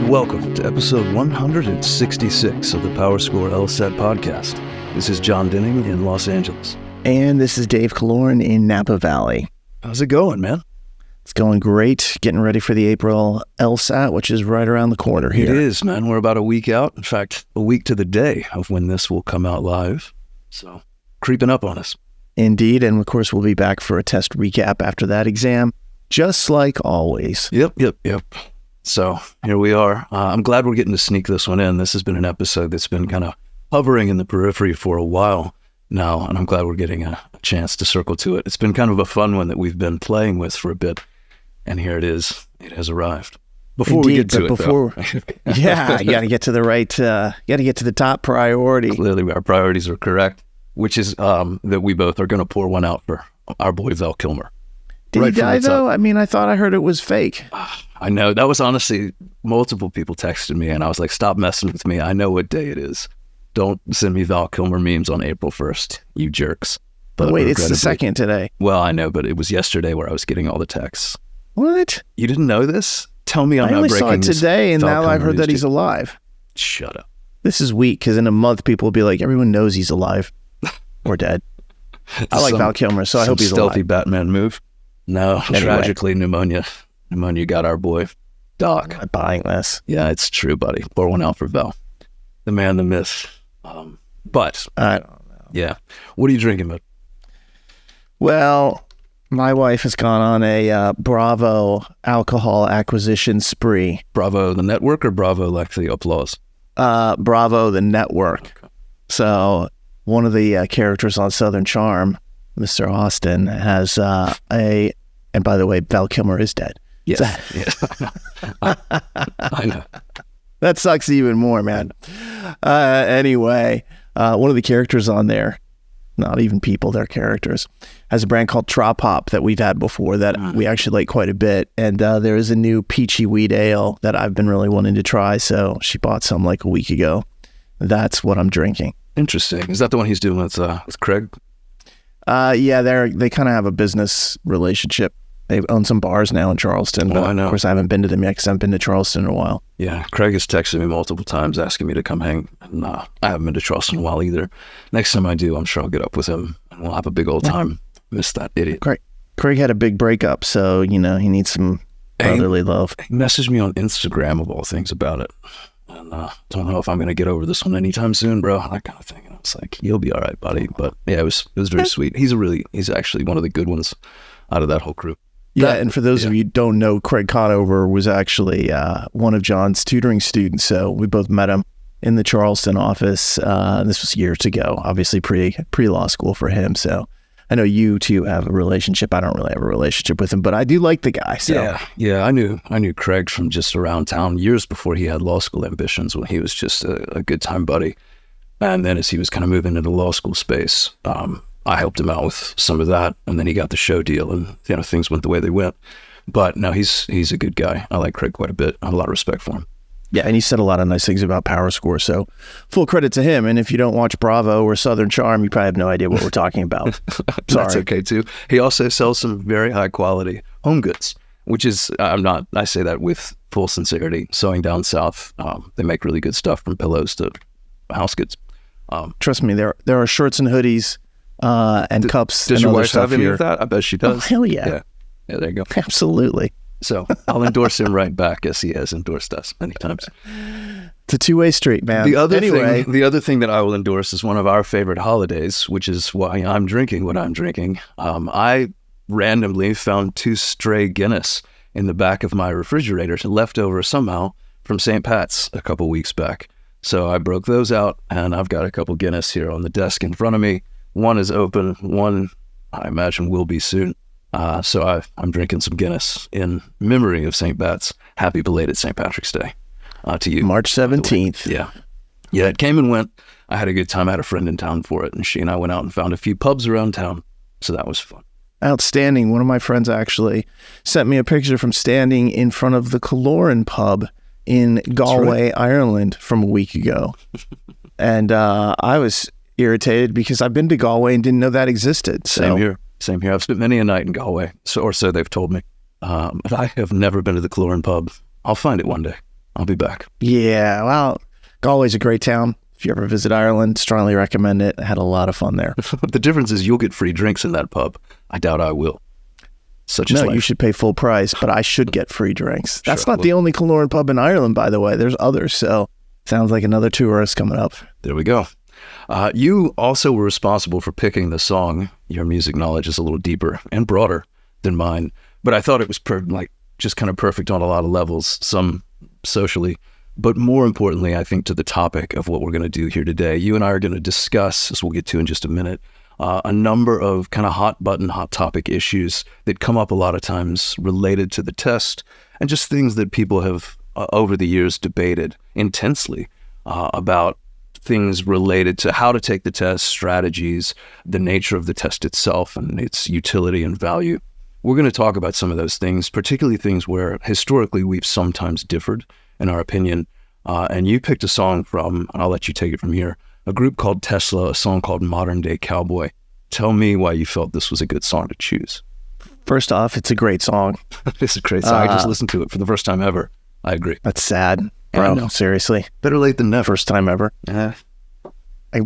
Welcome to episode 166 of the PowerScore LSAT podcast. This is John Dinning in Los Angeles. And this is Dave Kaloran in Napa Valley. How's it going, man? It's going great. Getting ready for the April LSAT, which is right around the corner here. It is, man. We're about a week out. In fact, a week to the day of when this will come out live. So, creeping up on us. Indeed. And of course, we'll be back for a test recap after that exam, just like always. Yep. So, here we are. I'm glad we're getting to sneak this one in. This has been an episode that's been kind of hovering in the periphery for a while now, and I'm glad we're getting a chance to circle to it. It's been kind of a fun one that we've been playing with for a bit, and here it is. It has arrived. Before Indeed, we get to it, though. Yeah, you got to get to the right, you got to get to the top priority. Clearly, our priorities are correct, which is that we both are going to pour one out for our boy Val Kilmer. Did he die, though? I mean, I thought I heard it was fake. I know. That was honestly, multiple people texted me, and I was like, stop messing with me. I know what day it is. Don't send me Val Kilmer memes on April 1st, you jerks. But wait, it's the second today. Well, I know, but it was yesterday where I was getting all the texts. What? You didn't know this? Tell me I'm not breaking news. I only saw it today, and now I've heard that he's alive. Shut up. This is weak, because in a month, people will be like, everyone knows he's alive or dead. I like Val Kilmer, so I hope he's alive. Stealthy Batman move. No, anyway. Tragically, pneumonia got our boy Doc. I'm not buying this. Yeah, it's true, buddy. Pour one out for Val. The man, the myth. But I don't know. Yeah. What are you drinking, bud? Well, my wife has gone on a Bravo alcohol acquisition spree. Bravo the network or Bravo like the applause? Bravo the network. Okay. So one of the characters on Southern Charm, Mr. Austin, has and by the way, Val Kilmer is dead. Yes. I know. That sucks even more, man. Anyway, one of the characters on there, not even people, they're characters, has a brand called Trop Hop that we've had before that we actually like quite a bit. And there is a new peachy wheat ale that I've been really wanting to try. So she bought some like a week ago. That's what I'm drinking. Interesting. Is that the one he's doing with Craig? Yeah, they kind of have a business relationship. They own some bars now in Charleston. But I know. Of course, I haven't been to them yet because I haven't been to Charleston in a while. Yeah, Craig has texted me multiple times asking me to come hang. Nah, I haven't been to Charleston in a while either. Next time I do, I'm sure I'll get up with him and we'll have a big old time. Miss that idiot. Craig had a big breakup, so, he needs some brotherly love. He messaged me on Instagram, of all things, about it. And don't know if I'm going to get over this one anytime soon, bro. That kind of thing. And I was like, you'll be all right, buddy. But yeah, it was very sweet. He's actually one of the good ones out of that whole crew. Yeah, and for those of you who don't know, Craig Conover was actually one of John's tutoring students. So we both met him in the Charleston office. This was years ago, obviously pre-law school for him. So I know you two have a relationship. I don't really have a relationship with him, but I do like the guy. So. Yeah. I knew Craig from just around town years before he had law school ambitions, when he was just a good time buddy. And then as he was kind of moving into law school space, I helped him out with some of that, and then he got the show deal, and things went the way they went. But no, he's a good guy. I like Craig quite a bit. I have a lot of respect for him. Yeah, and he said a lot of nice things about PowerScore, so full credit to him. And if you don't watch Bravo or Southern Charm, you probably have no idea what we're talking about. Sorry. That's okay too. He also sells some very high quality home goods, which is, I say that with full sincerity. Sewing down south, they make really good stuff, from pillows to house goods. Trust me, there are shirts and hoodies and cups. Does and your other wife stuff have any here. of that? I bet she does. Oh, hell yeah. Yeah, there you go. Absolutely. So I'll endorse him right back, as he has endorsed us many times. It's a two-way street, man. The other thing that I will endorse is one of our favorite holidays, which is why I'm drinking what I'm drinking. I randomly found 2 stray Guinness in the back of my refrigerator, left over somehow from St. Pat's a couple weeks back. So I broke those out, and I've got a couple Guinness here on the desk in front of me. One is open, one I imagine will be soon. So I'm drinking some Guinness in memory of St. Pat's. Happy belated St. Patrick's Day to you. March 17th. Yeah, it came and went. I had a good time. I had a friend in town for it, and she and I went out and found a few pubs around town. So that was fun. Outstanding. One of my friends actually sent me a picture from standing in front of the Kaloran pub in Galway, Ireland from a week ago. And I was irritated because I've been to Galway and didn't know that existed. So. Same here. I've spent many a night in Galway, so they've told me. But I have never been to the Kaloran pub. I'll find it one day. I'll be back. Yeah, well, Galway's a great town. If you ever visit Ireland, strongly recommend it. I had a lot of fun there. The difference is you'll get free drinks in that pub. I doubt I will. Such as No, life. you should pay full price, but I should get free drinks. That's Sure. not the only Killearn pub in Ireland, by the way. There's others, so sounds like another tourist coming up. There we go. You also were responsible for picking the song. Your music knowledge is a little deeper and broader than mine, but I thought it was just kind of perfect on a lot of levels, some socially, but more importantly, I think to the topic of what we're going to do here today. You and I are going to discuss, as we'll get to in just a minute, a number of kind of hot topic issues that come up a lot of times related to the test and just things that people have over the years debated intensely about things related to how to take the test, strategies, the nature of the test itself and its utility and value. We're going to talk about some of those things, particularly things where historically we've sometimes differed in our opinion. And you picked a song from, and I'll let you take it from here, a group called Tesla, a song called Modern Day Cowboy. Tell me why you felt this was a good song to choose. First off, it's a great song. It's a great song. I just listened to it for the first time ever. I agree. That's sad, bro. Seriously. Better late than never. First time ever. I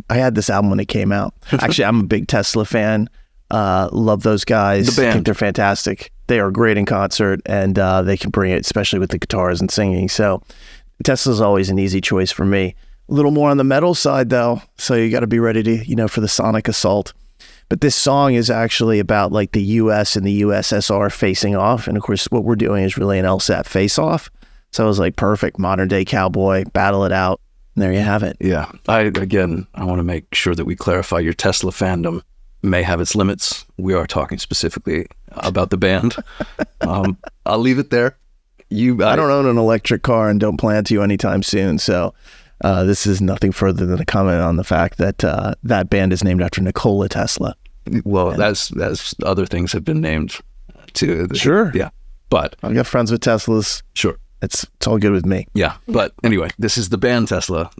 had this album when it came out. Actually, I'm a big Tesla fan. Love those guys. The band. I think they're fantastic. They are great in concert, and they can bring it, especially with the guitars and singing. So Tesla's always an easy choice for me. A little more on the metal side, though, so you got to be ready to, for the sonic assault. But this song is actually about like the U.S. and the USSR facing off. And of course, what we're doing is really an LSAT face-off. So it was like perfect, modern day cowboy, battle it out. And there you have it. Yeah. I want to make sure that we clarify your Tesla fandom may have its limits. We are talking specifically about the band. I'll leave it there. I don't own an electric car and don't plan to anytime soon. So this is nothing further than a comment on the fact that that band is named after Nikola Tesla. Well, that's other things have been named too. Sure. Yeah. But I've got friends with Teslas. Sure. It's all good with me. Yeah. But anyway, this is the band Tesla.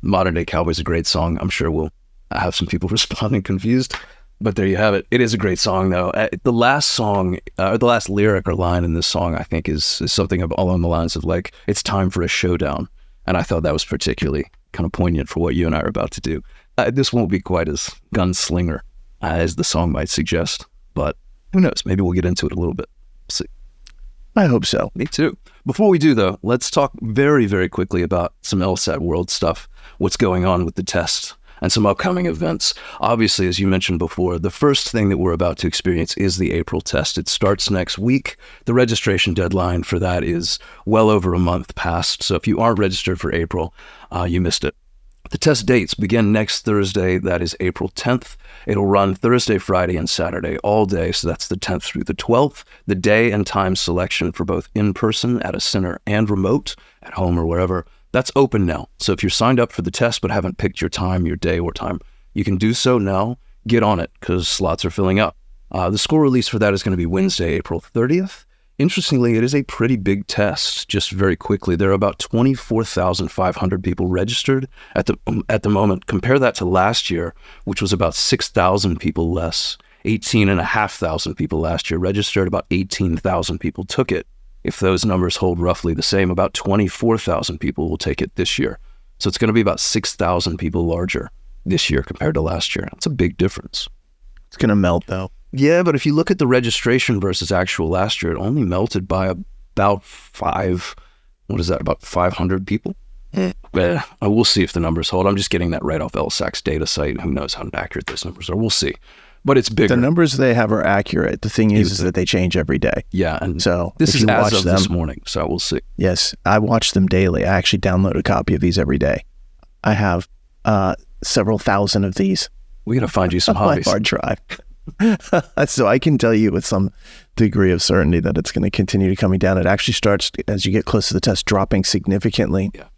Modern Day Cowboy is a great song. I'm sure we'll have some people responding confused. But there you have it. It is a great song, though. The last song, the last lyric or line in this song, I think, is something along the lines of like, it's time for a showdown. And I thought that was particularly kind of poignant for what you and I are about to do. This won't be quite as gunslinger as the song might suggest, but who knows? Maybe we'll get into it a little bit. We'll see. I hope so. Me too. Before we do, though, let's talk very, very quickly about some LSAT world stuff, what's going on with the test, and some upcoming events. Obviously, as you mentioned before, the first thing that we're about to experience is the April test. It starts next week. The registration deadline for that is well over a month past. So if you aren't registered for April, you missed it. The test dates begin next Thursday. That is April 10th. It'll run Thursday, Friday, and Saturday all day. So that's the 10th through the 12th. The day and time selection for both in-person at a center and remote at home or wherever, that's open now. So if you're signed up for the test but haven't picked your time, your day or time, you can do so now. Get on it because slots are filling up. The score release for that is going to be Wednesday, April 30th. Interestingly, it is a pretty big test. Just very quickly, there are about 24,500 people registered at the moment. Compare that to last year, which was about 6,000 people less. 18,500 people last year registered. About 18,000 people took it. If those numbers hold roughly the same, about 24,000 people will take it this year. So it's going to be about 6,000 people larger this year compared to last year. That's a big difference. It's going to melt, though. Yeah, but if you look at the registration versus actual last year, it only melted by about about 500 people? We'll see if the numbers hold. I'm just getting that right off LSAC's data site. Who knows how accurate those numbers are. We'll see. But it's bigger. The numbers they have are accurate. The thing is that they change every day. Yeah, and so this is as of this morning, so we'll see. Yes, I watch them daily. I actually download a copy of these every day. I have several thousand of these. We got to find you some hobbies. My hard drive. So I can tell you with some degree of certainty that it's going to continue to coming down. It actually starts as you get close to the test dropping significantly. Yeah.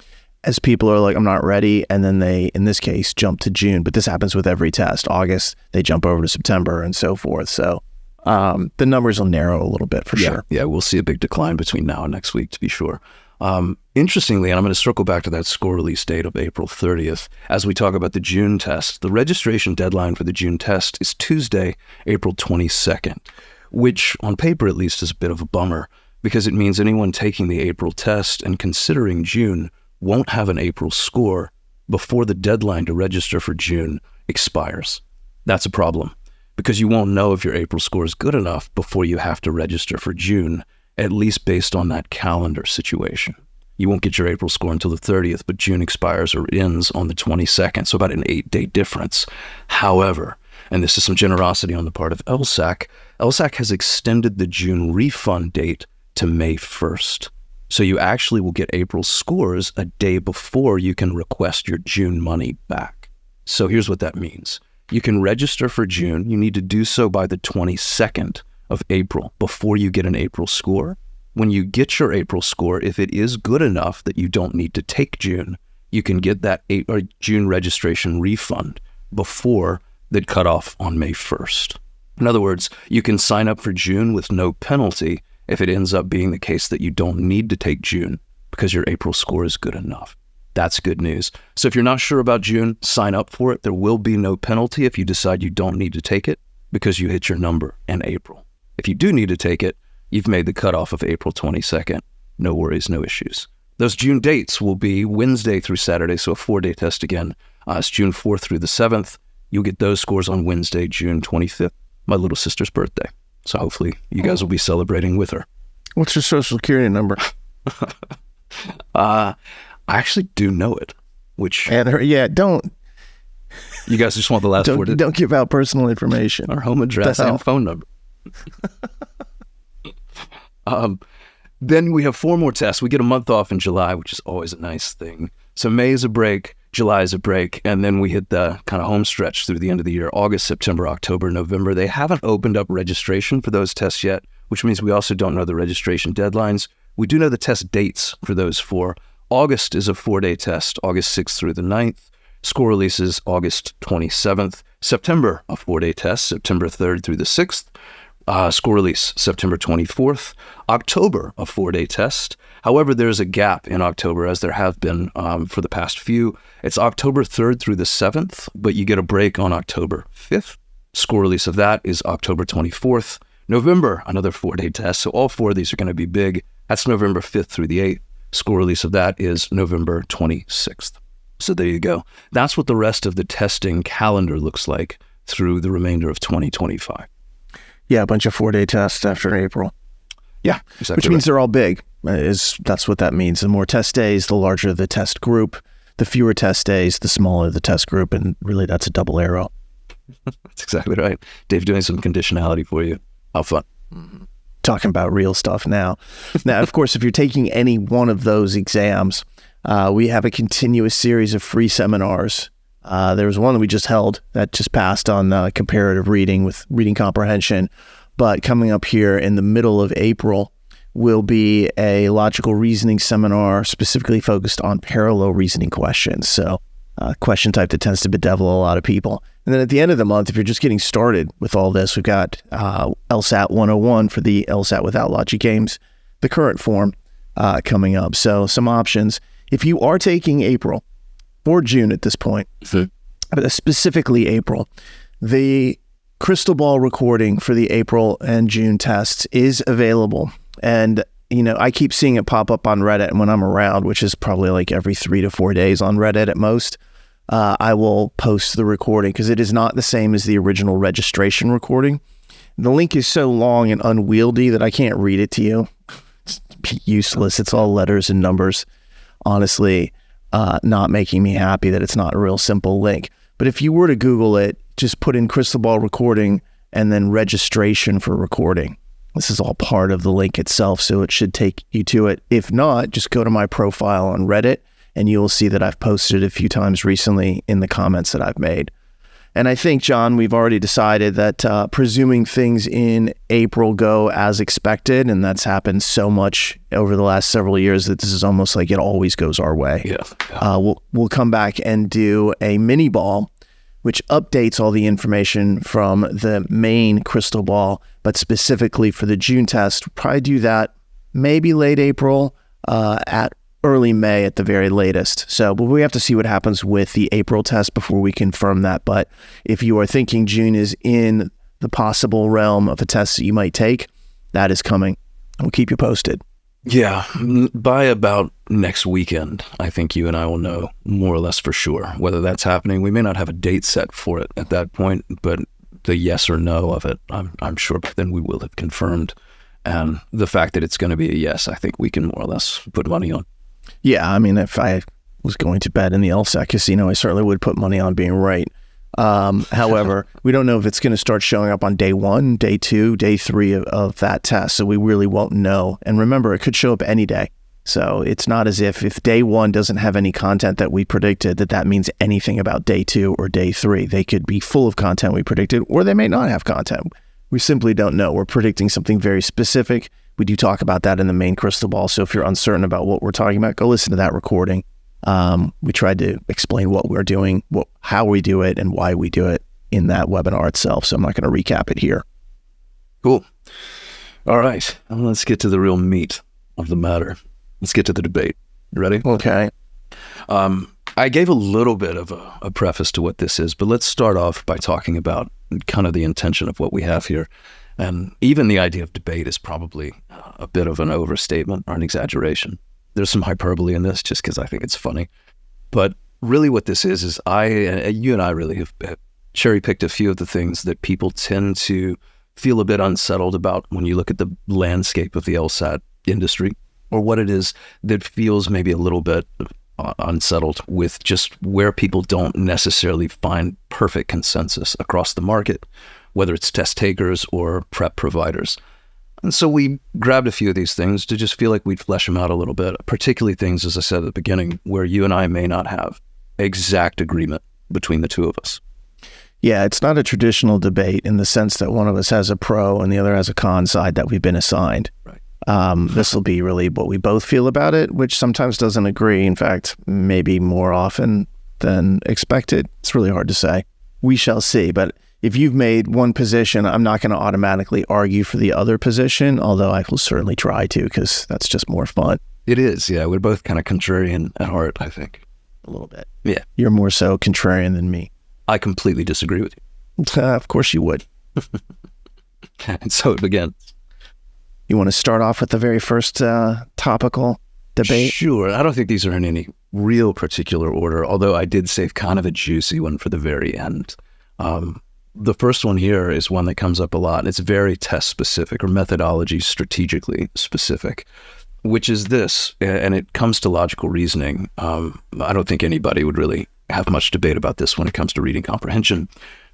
As people are like, I'm not ready. And then they, in this case, jump to June. But this happens with every test. August, they jump over to September and so forth. So the numbers will narrow a little bit for sure. Yeah, we'll see a big decline between now and next week to be sure. Interestingly, and I'm going to circle back to that score release date of April 30th, as we talk about the June test, the registration deadline for the June test is Tuesday, April 22nd, which on paper at least is a bit of a bummer because it means anyone taking the April test and considering June won't have an April score before the deadline to register for June expires. That's a problem, because you won't know if your April score is good enough before you have to register for June, at least based on that calendar situation. You won't get your April score until the 30th, but June expires or ends on the 22nd, so about an 8-day difference. However, and this is some generosity on the part of LSAC, LSAC has extended the June refund date to May 1st. So you actually will get April scores a day before you can request your June money back. So here's what that means. You can register for June. You need to do so by the 22nd of April before you get an April score. When you get your April score, if it is good enough that you don't need to take June, you can get that June registration refund before the cutoff on May 1st. In other words, you can sign up for June with no penalty if it ends up being the case that you don't need to take June because your April score is good enough. That's good news. So if you're not sure about June, sign up for it. There will be no penalty if you decide you don't need to take it because you hit your number in April. If you do need to take it, you've made the cutoff of April 22nd. No worries, no issues. Those June dates will be Wednesday through Saturday, so a 4-day test again. It's June 4th through the 7th. You'll get those scores on Wednesday, June 25th, my little sister's birthday. So hopefully you guys will be celebrating with her. What's your social security number? I actually do know it, which... don't... You guys just want the last 4 digits? Don't give out personal information. Our home address and phone number. Then we have 4 more tests. We get a month off in July, which is always a nice thing. So May is a break, July is a break, and then we hit the kind of home stretch through the end of the year, August, September, October, November. They haven't opened up registration for those tests yet, which means we also don't know the registration deadlines. We do know the test dates for those 4. August is a 4-day test, August 6th through the 9th. Score releases August 27th. September, a 4-day test, September 3rd through the 6th. Score release, September 24th. October, a 4-day test. However, there's a gap in October, as there have been for the past few. It's October 3rd through the 7th, but you get a break on October 5th. Score release of that is October 24th. November, another 4-day test. So all 4 of these are going to be big. That's November 5th through the 8th. Score release of that is November 26th. So there you go. That's what the rest of the testing calendar looks like through the remainder of 2025. Yeah, a bunch of 4-day tests after April. Yeah, exactly. Which means they're all big. That's what that means. The more test days, the larger the test group. The fewer test days, the smaller the test group. And really, that's a double arrow. That's exactly right. Dave doing some conditionality for you. How fun. Mm-hmm. Talking about real stuff now. Now, of course, if you're taking any one of those exams, we have a continuous series of free seminars. There was one that we just held that just passed on comparative reading with reading comprehension. But coming up here in the middle of April will be a logical reasoning seminar specifically focused on parallel reasoning questions. So question type that tends to bedevil a lot of people. And then at the end of the month, if you're just getting started with all this, we've got LSAT 101 for the LSAT without logic games, the current form coming up. So some options. If you are taking April or June at this point, but specifically April, the crystal ball recording for the April and June tests is available. And, I keep seeing it pop up on Reddit when I'm around, which is probably like every 3 to 4 days on Reddit at most. I will post the recording because it is not the same as the original registration recording. The link is so long and unwieldy that I can't read it to you. It's useless. It's all letters and numbers. Honestly, not making me happy that it's not a real simple link. But if you were to Google it, just put in crystal ball recording and then registration for recording. This is all part of the link itself, so it should take you to it. If not, just go to my profile on Reddit and you will see that I've posted it a few times recently in the comments that I've made. And I think, John, we've already decided that presuming things in April go as expected, and that's happened so much over the last several years that this is almost like it always goes our way. Yeah. We'll come back and do a mini ball, which updates all the information from the main crystal ball, but specifically for the June test. We'll probably do that maybe late April, at early May at the very latest. So but we have to see what happens with the April test before we confirm that. But if you are thinking June is in the possible realm of a test that you might take, that is coming We'll keep you posted. Yeah, by about next weekend, I think you and I will know more or less for sure whether that's happening. We may not have a date set for it at that point, but the yes or no of it, I'm sure then we will have confirmed. And the fact that it's going to be a yes, I think we can more or less put money on. Yeah, I mean, if I was going to bet in the LSAT casino, I certainly would put money on being right. However, we don't know if it's going to start showing up on day 1, day 2, day 3 of that test. So we really won't know. And remember, it could show up any day. So it's not as if day 1 doesn't have any content that we predicted, that means anything about day 2 or day 3. They could be full of content we predicted, or they may not have content. We simply don't know. We're predicting something very specific. We do talk about that in the main crystal ball. So if you're uncertain about what we're talking about, go listen to that recording. We tried to explain what we're doing, how we do it, and why we do it in that webinar itself. So I'm not going to recap it here. Cool. All right. Well, let's get to the real meat of the matter. Let's get to the debate. You ready? Okay. I gave a little bit of a preface to what this is, but let's start off by talking about kind of the intention of what we have here. And even the idea of debate is probably a bit of an overstatement or an exaggeration. There's some hyperbole in this just because I think it's funny. But really what this is you and I really have cherry-picked a few of the things that people tend to feel a bit unsettled about when you look at the landscape of the LSAT industry, or what it is that feels maybe a little bit unsettled with just where people don't necessarily find perfect consensus across the market, whether it's test takers or prep providers. And so we grabbed a few of these things to just feel like we'd flesh them out a little bit, particularly things, as I said at the beginning, where you and I may not have exact agreement between the two of us. Yeah, it's not a traditional debate in the sense that one of us has a pro and the other has a con side that we've been assigned. Right. This will be really what we both feel about it, which sometimes doesn't agree. In fact, maybe more often than expected. It's really hard to say. We shall see. But if you've made one position, I'm not going to automatically argue for the other position, although I will certainly try to, because that's just more fun. It is, yeah. We're both kind of contrarian at heart, I think. A little bit. Yeah. You're more so contrarian than me. I completely disagree with you. Of course you would. And so it begins. You want to start off with the very first topical debate? Sure. I don't think these are in any real particular order, although I did save kind of a juicy one for the very end. The first one here is one that comes up a lot, and it's very test specific or methodology strategically specific, which is this, and it comes to logical reasoning. I don't think anybody would really have much debate about this when it comes to reading comprehension,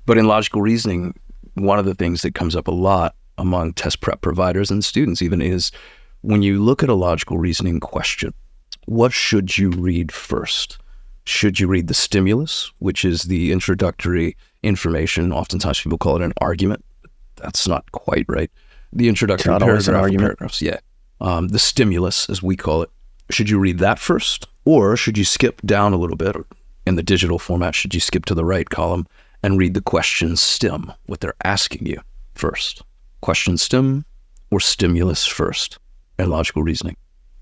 but in logical reasoning, one of the things that comes up a lot among test prep providers and students even is when you look at a logical reasoning question, what should you read first? Should you read the stimulus, which is the introductory information? Oftentimes people call it an argument. That's not quite right. The introductory paragraphs. Yeah. The stimulus, as we call it. Should you read that first? Or should you skip down a little bit? Or in the digital format, should you skip to the right column and read the question stem, what they're asking you first? Question stem or stimulus first in logical reasoning?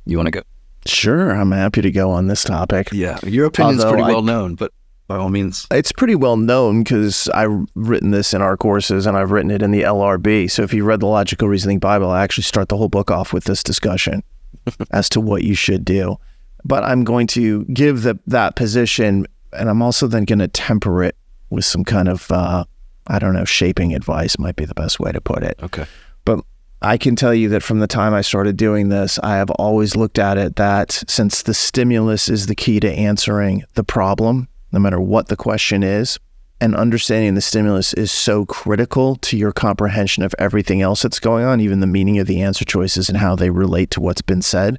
You want to go? Sure, I'm happy to go on this topic. Yeah, your opinion's pretty well known, but by all means. It's pretty well known because I've written this in our courses and I've written it in the LRB. So if you read the Logical Reasoning Bible, I actually start the whole book off with this discussion as to what you should do. But I'm going to give that position, and I'm also then going to temper it with some kind of, shaping advice might be the best way to put it. Okay. But I can tell you that from the time I started doing this, I have always looked at it that since the stimulus is the key to answering the problem, no matter what the question is, and understanding the stimulus is so critical to your comprehension of everything else that's going on, even the meaning of the answer choices and how they relate to what's been said,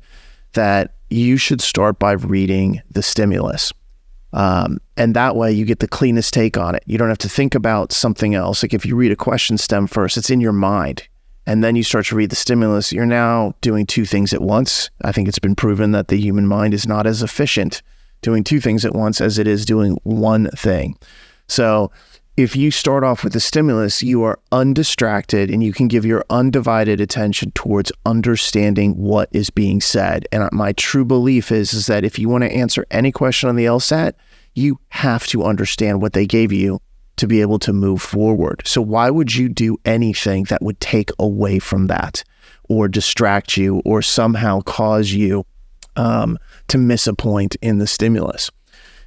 that you should start by reading the stimulus. And that way you get the cleanest take on it. You don't have to think about something else. Like if you read a question stem first, it's in your mind. And then you start to read the stimulus, you're now doing two things at once. I think it's been proven that the human mind is not as efficient doing two things at once as it is doing one thing. So if you start off with the stimulus, you are undistracted and you can give your undivided attention towards understanding what is being said. And my true belief is that if you want to answer any question on the LSAT, you have to understand what they gave you to be able to move forward. So why would you do anything that would take away from that? or distract you or somehow cause you to miss a point in the stimulus.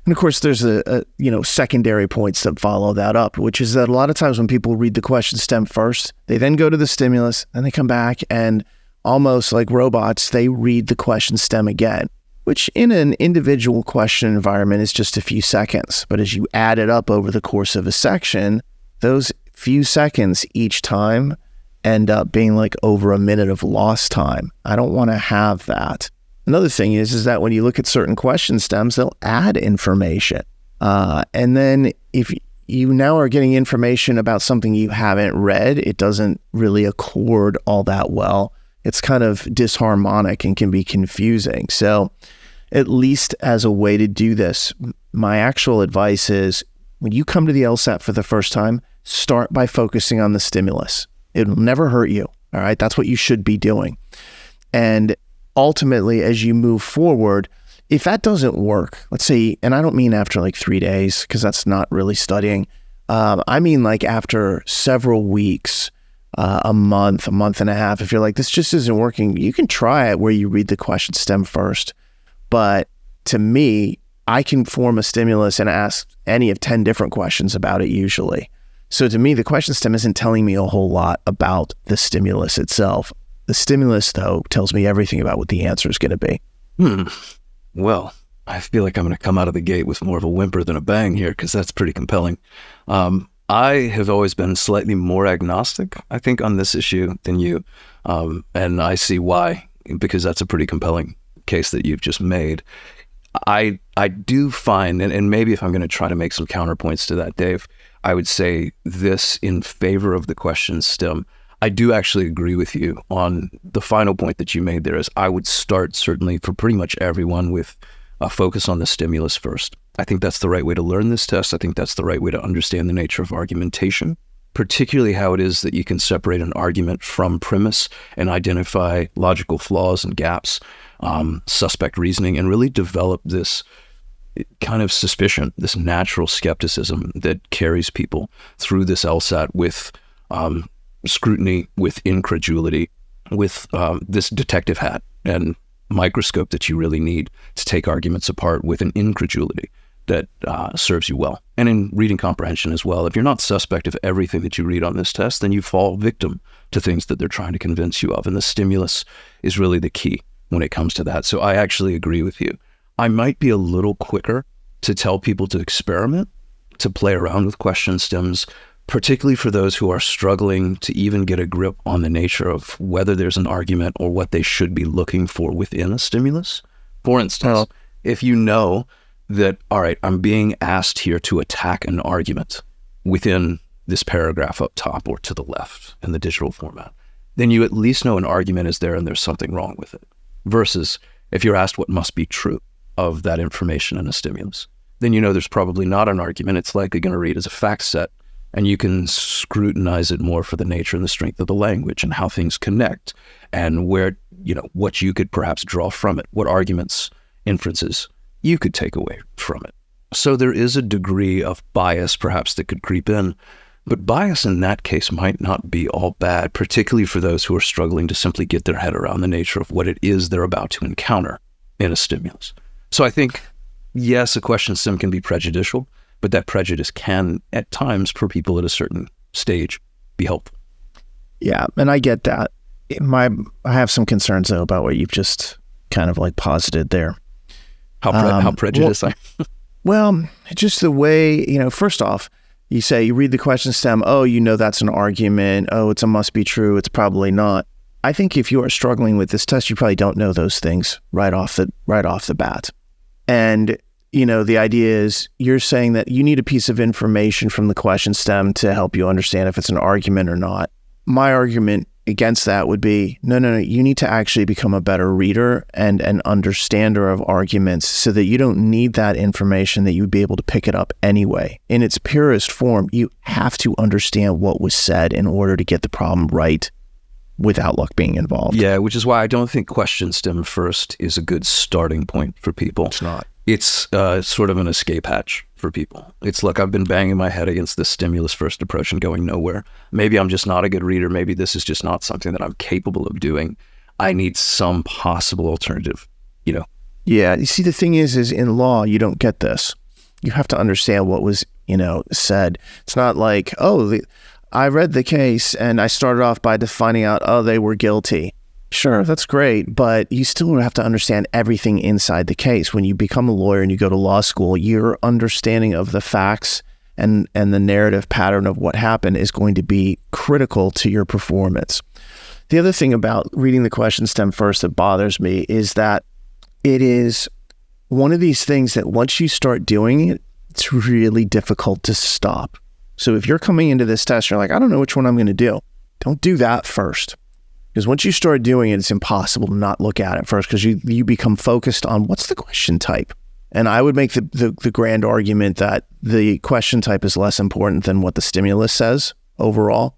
And of course, there's a secondary points that follow that up, which is that a lot of times when people read the question stem first, they then go to the stimulus, and they come back and almost like robots, they read the question stem again, which in an individual question environment is just a few seconds. But as you add it up over the course of a section, those few seconds each time end up being like over a minute of lost time. I don't want to have that. Another thing is that when you look at certain question stems, they'll add information. And then if you now are getting information about something you haven't read, it doesn't really accord all that well. It's kind of disharmonic and can be confusing. So at least as a way to do this, my actual advice is when you come to the LSAT for the first time, start by focusing on the stimulus. It'll never hurt you. All right. That's what you should be doing. And ultimately, as you move forward, if that doesn't work, let's say, and I don't mean after like 3 days, because that's not really studying. I mean like after several weeks, a month and a half, if you're like, this just isn't working, you can try it where you read the question stem first. But to me, I can form a stimulus and ask any of 10 different questions about it usually. So to me, the question stem isn't telling me a whole lot about the stimulus itself. The stimulus, though, tells me everything about what the answer is going to be. Well, I feel like I'm going to come out of the gate with more of a whimper than a bang here, because that's pretty compelling. I have always been slightly more agnostic, I think, on this issue than you. And I see why, because that's a pretty compelling case that you've just made. I do find, and maybe if I'm going to try to make some counterpoints to that, Dave, I would say this in favor of the question stem. I do actually agree with you on the final point that you made there is I would start certainly for pretty much everyone with a focus on the stimulus first. I think that's the right way to learn this test. I think that's the right way to understand the nature of argumentation, particularly how it is that you can separate an argument from premise and identify logical flaws and gaps, suspect reasoning, and really develop this kind of suspicion, this natural skepticism that carries people through this LSAT with scrutiny, with incredulity, with this detective hat and microscope that you really need to take arguments apart with an incredulity that serves you well. And in reading comprehension as well, if you're not suspect of everything that you read on this test, then you fall victim to things that they're trying to convince you of. And the stimulus is really the key when it comes to that. So I actually agree with you. I might be a little quicker to tell people to experiment, to play around with question stems, particularly for those who are struggling to even get a grip on the nature of whether there's an argument or what they should be looking for within a stimulus. For instance, if you know that, all right, I'm being asked here to attack an argument within this paragraph up top or to the left in the digital format, then you at least know an argument is there and there's something wrong with it. Versus if you're asked what must be true of that information in a stimulus, then you know there's probably not an argument. It's likely going to read as a fact set, and you can scrutinize it more for the nature and the strength of the language and how things connect and where, what you could perhaps draw from it, what arguments, inferences you could take away from it. So there is a degree of bias perhaps that could creep in, but bias in that case might not be all bad, particularly for those who are struggling to simply get their head around the nature of what it is they're about to encounter in a stimulus. So I think, yes, a question stem can be prejudicial, but that prejudice can, at times, for people at a certain stage, be helpful. Yeah, and I get that. I have some concerns, though, about what you've just kind of like posited there. How prejudiced I am? Well, just the way, first off, you say, you read the question stem, that's an argument. It's a must be true. It's probably not. I think if you are struggling with this test, you probably don't know those things right off the bat. And the idea is you're saying that you need a piece of information from the question stem to help you understand if it's an argument or not. My argument against that would be, no, you need to actually become a better reader and an understander of arguments so that you don't need that information, that you would be able to pick it up anyway. In its purest form, you have to understand what was said in order to get the problem right without luck being involved. Yeah, which is why I don't think question stem first is a good starting point for people. It's not. It's sort of an escape hatch for people. It's like I've been banging my head against this stimulus first approach and going nowhere. Maybe I'm just not a good reader. Maybe this is just not something that I'm capable of doing. I need some possible alternative, you know? Yeah. You see, the thing is in law, you don't get this. You have to understand what was, said. It's not like, I read the case and I started off by finding out, they were guilty. Sure, that's great, but you still have to understand everything inside the case. When you become a lawyer and you go to law school, your understanding of the facts and the narrative pattern of what happened is going to be critical to your performance. The other thing about reading the question stem first that bothers me is that it is one of these things that once you start doing it, it's really difficult to stop. So if you're coming into this test, you're like, I don't know which one I'm going to do. Don't do that first. Because once you start doing it, it's impossible to not look at it first because you become focused on what's the question type. And I would make the grand argument that the question type is less important than what the stimulus says overall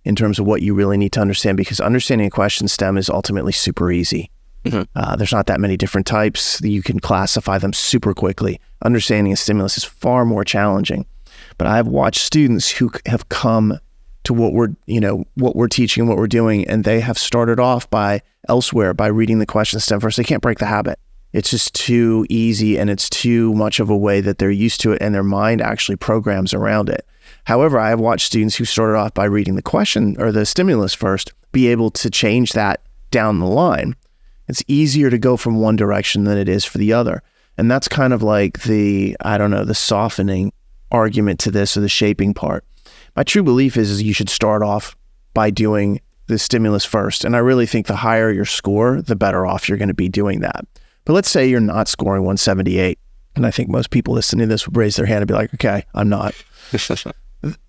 in terms of what you really need to understand, because understanding a question stem is ultimately super easy. Mm-hmm. There's not that many different types. You can classify them super quickly. Understanding a stimulus is far more challenging. But I've watched students who have come to what we're teaching and what we're doing, and they have started off by reading the question stem first. They can't break the habit. It's just too easy, and it's too much of a way that they're used to it, and their mind actually programs around it. However, I have watched students who started off by reading the question or the stimulus first be able to change that down the line. It's easier to go from one direction than it is for the other. And that's kind of like the softening argument to this, or the shaping part. My true belief is you should start off by doing the stimulus first. And I really think the higher your score, the better off you're going to be doing that. But let's say you're not scoring 178. And I think most people listening to this would raise their hand and be like, okay, I'm not.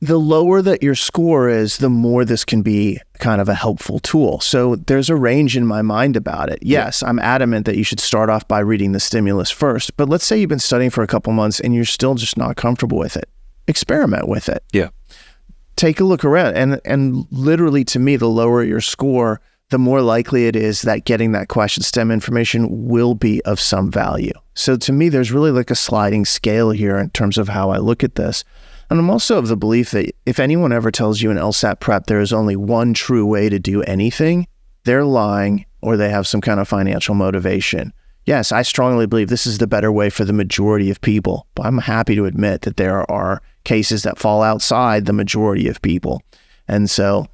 The lower that your score is, the more this can be kind of a helpful tool. So there's a range in my mind about it. Yes, I'm adamant that you should start off by reading the stimulus first. But let's say you've been studying for a couple months and you're still just not comfortable with it. Experiment with it. Yeah. Take a look around. And literally, to me, the lower your score, the more likely it is that getting that question stem information will be of some value. So to me, there's really like a sliding scale here in terms of how I look at this. And I'm also of the belief that if anyone ever tells you in LSAT prep there is only one true way to do anything, they're lying or they have some kind of financial motivation. Yes, I strongly believe this is the better way for the majority of people, but I'm happy to admit that there are cases that fall outside the majority of people. And so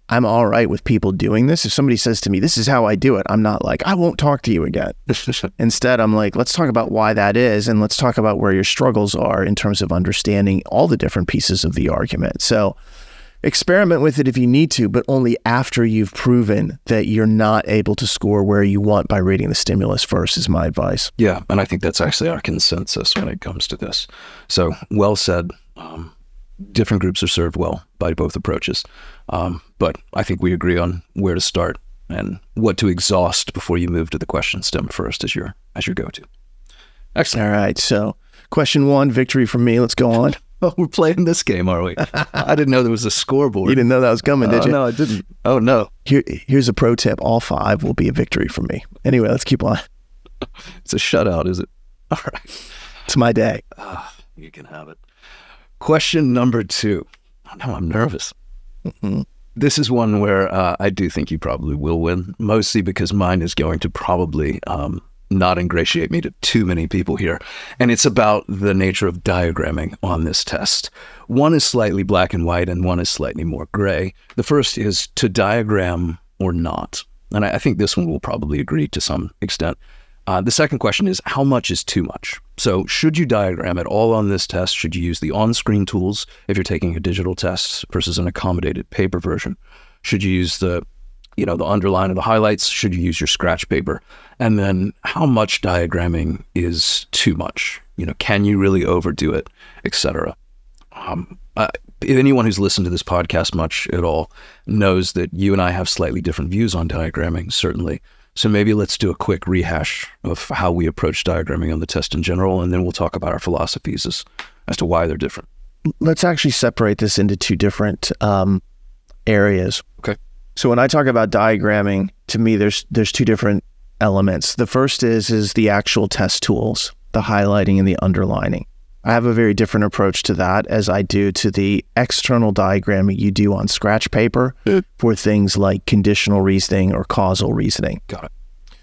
I'm all right with people doing this. If somebody says to me, this is how I do it, I'm not like, I won't talk to you again. Instead, I'm like, let's talk about why that is. And let's talk about where your struggles are in terms of understanding all the different pieces of the argument. So experiment with it if you need to, but only after you've proven that you're not able to score where you want by reading the stimulus first is my advice. Yeah. And I think that's actually our consensus when it comes to this. So well said. Different groups are served well by both approaches. But I think we agree on where to start and what to exhaust before you move to the question stem first as your go-to. Excellent. All right. So question one, victory for me. Let's go on. Oh, we're playing this game, are we? I didn't know there was a scoreboard. You didn't know that was coming, did you? No, I didn't. Oh, no. Here's a pro tip. All 5 will be a victory for me. Anyway, let's keep on. It's a shutout, is it? All right. It's my day. You can have it. Question number 2. Now I'm nervous. Mm-hmm. This is one where I do think you probably will win, mostly because mine is going to probably not ingratiate me to too many people here. And it's about the nature of diagramming on this test. One is slightly black and white and one is slightly more gray. The first is to diagram or not. And I think this one will probably agree to some extent. The second question is, how much is too much? So should you diagram at all on this test? Should you use the on-screen tools if you're taking a digital test versus an accommodated paper version? Should you use the underline or the highlights? Should you use your scratch paper? And then how much diagramming is too much? Can you really overdo it, etc.? Anyone who's listened to this podcast much at all knows that you and I have slightly different views on diagramming, certainly. So maybe let's do a quick rehash of how we approach diagramming on the test in general, and then we'll talk about our philosophies as to why they're different. Let's actually separate this into 2 different areas. Okay. So when I talk about diagramming, to me, there's 2 different elements. The first is the actual test tools, the highlighting and the underlining. I have a very different approach to that as I do to the external diagramming you do on scratch paper for things like conditional reasoning or causal reasoning. Got it.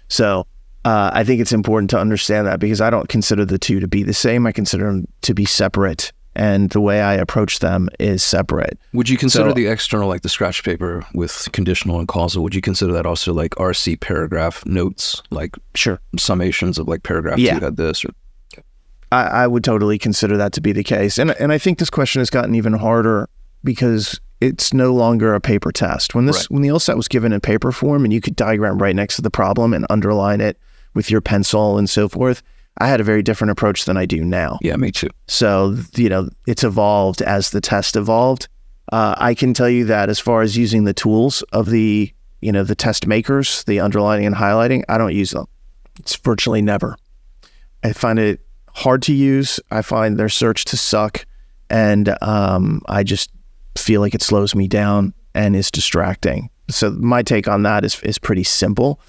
So I think it's important to understand that, because I don't consider the two to be the same. I consider them to be separate, and the way I approach them is separate. Would you consider the external, like the scratch paper with conditional and causal, would you consider that also like RC paragraph notes, like Sure. summations of like paragraph 2 had this? Or... I would totally consider that to be the case. And I think this question has gotten even harder because it's no longer a paper test. When the LSAT was given in paper form and you could diagram right next to the problem and underline it with your pencil and so forth, I had a very different approach than I do now. Yeah, me too. So, it's evolved as the test evolved. I can tell you that as far as using the tools of the test makers, the underlining and highlighting, I don't use them. It's virtually never. I find it hard to use. I find their search to suck. And I just feel like it slows me down and is distracting. So my take on that is pretty simple.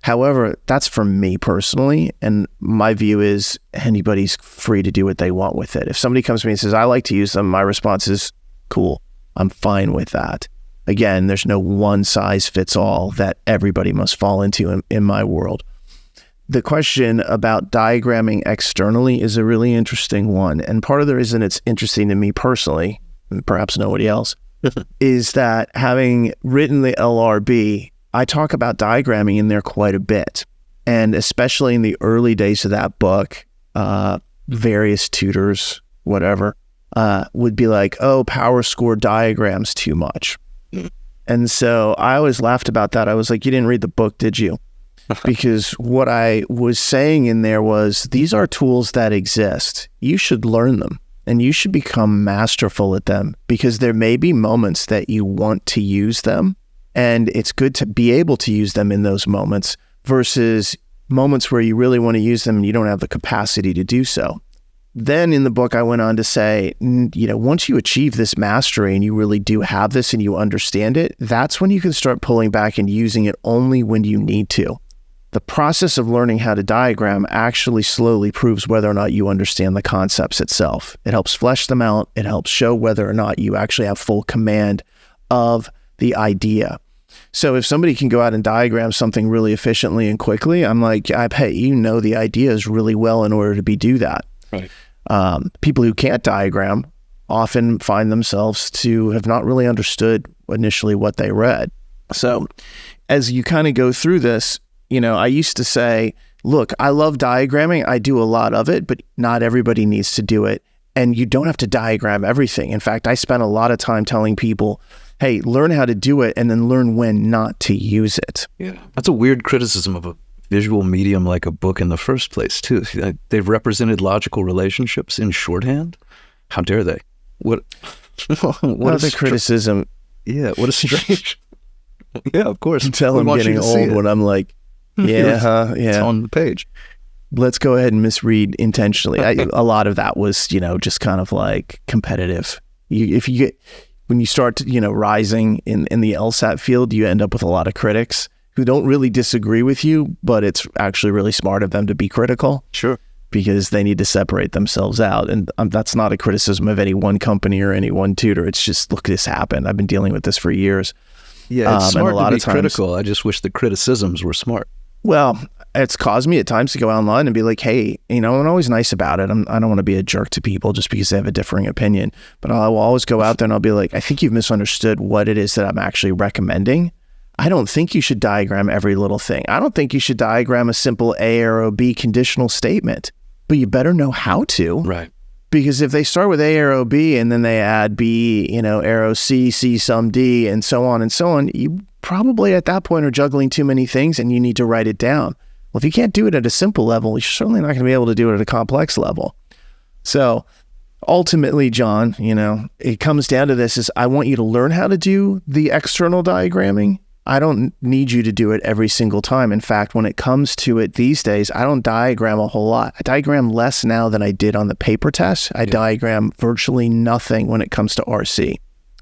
However, that's for me personally, and my view is anybody's free to do what they want with it. If somebody comes to me and says, I like to use them, my response is, cool, I'm fine with that. Again, there's no one size fits all that everybody must fall into in my world. The question about diagramming externally is a really interesting one. And part of the reason it's interesting to me personally, and perhaps nobody else, is that having written the LRB, I talk about diagramming in there quite a bit. And especially in the early days of that book, various tutors, whatever, would be like, oh, power score diagrams too much. And so I always laughed about that. I was like, you didn't read the book, did you? Because what I was saying in there was, these are tools that exist. You should learn them and you should become masterful at them, because there may be moments that you want to use them. And it's good to be able to use them in those moments versus moments where you really want to use them and you don't have the capacity to do so. Then in the book, I went on to say, once you achieve this mastery and you really do have this and you understand it, that's when you can start pulling back and using it only when you need to. The process of learning how to diagram actually slowly proves whether or not you understand the concepts itself. It helps flesh them out. It helps show whether or not you actually have full command of the idea. So if somebody can go out and diagram something really efficiently and quickly, I'm like, I bet the ideas really well in order to do that. Right. People who can't diagram often find themselves to have not really understood initially what they read. So as you kind of go through this, I used to say, look, I love diagramming. I do a lot of it, but not everybody needs to do it. And you don't have to diagram everything. In fact, I spent a lot of time telling people, hey, learn how to do it and then learn when not to use it. Yeah, that's a weird criticism of a visual medium like a book in the first place, too. They've represented logical relationships in shorthand. How dare they? What a criticism. Yeah, what a strange... Yeah, of course. Until I'm getting old when I'm like, yeah. It's on the page. Let's go ahead and misread intentionally. A lot of that was, just kind of like competitive. When you start to, rising in the LSAT field, you end up with a lot of critics who don't really disagree with you, but it's actually really smart of them to be critical. Sure. Because they need to separate themselves out. And that's not a criticism of any one company or any one tutor. It's just, look, this happened. I've been dealing with this for years. Yeah, it's smart to be critical. I just wish the criticisms were smart. Well, it's caused me at times to go online and be like, hey, I'm always nice about it. I don't want to be a jerk to people just because they have a differing opinion. But I will always go out there and I'll be like, I think you've misunderstood what it is that I'm actually recommending. I don't think you should diagram every little thing. I don't think you should diagram a simple A arrow B conditional statement. But you better know how to. Right. Because if they start with A arrow B and then they add B, arrow C, C sum D, and so on, you probably at that point are juggling too many things and you need to write it down. Well, if you can't do it at a simple level, you're certainly not going to be able to do it at a complex level. So ultimately, John, it comes down to this is I want you to learn how to do the external diagramming. I don't need you to do it every single time. In fact, when it comes to it these days, I don't diagram a whole lot. I diagram less now than I did on the paper test. I diagram virtually nothing when it comes to RC.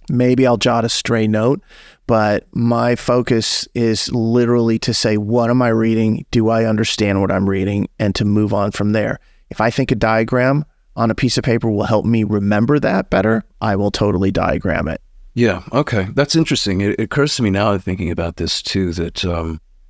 Maybe I'll jot a stray note, but my focus is literally to say, what am I reading? Do I understand what I'm reading? And to move on from there. If I think a diagram on a piece of paper will help me remember that better, I will totally diagram it. Yeah, okay. That's interesting. It occurs to me now thinking about this too, that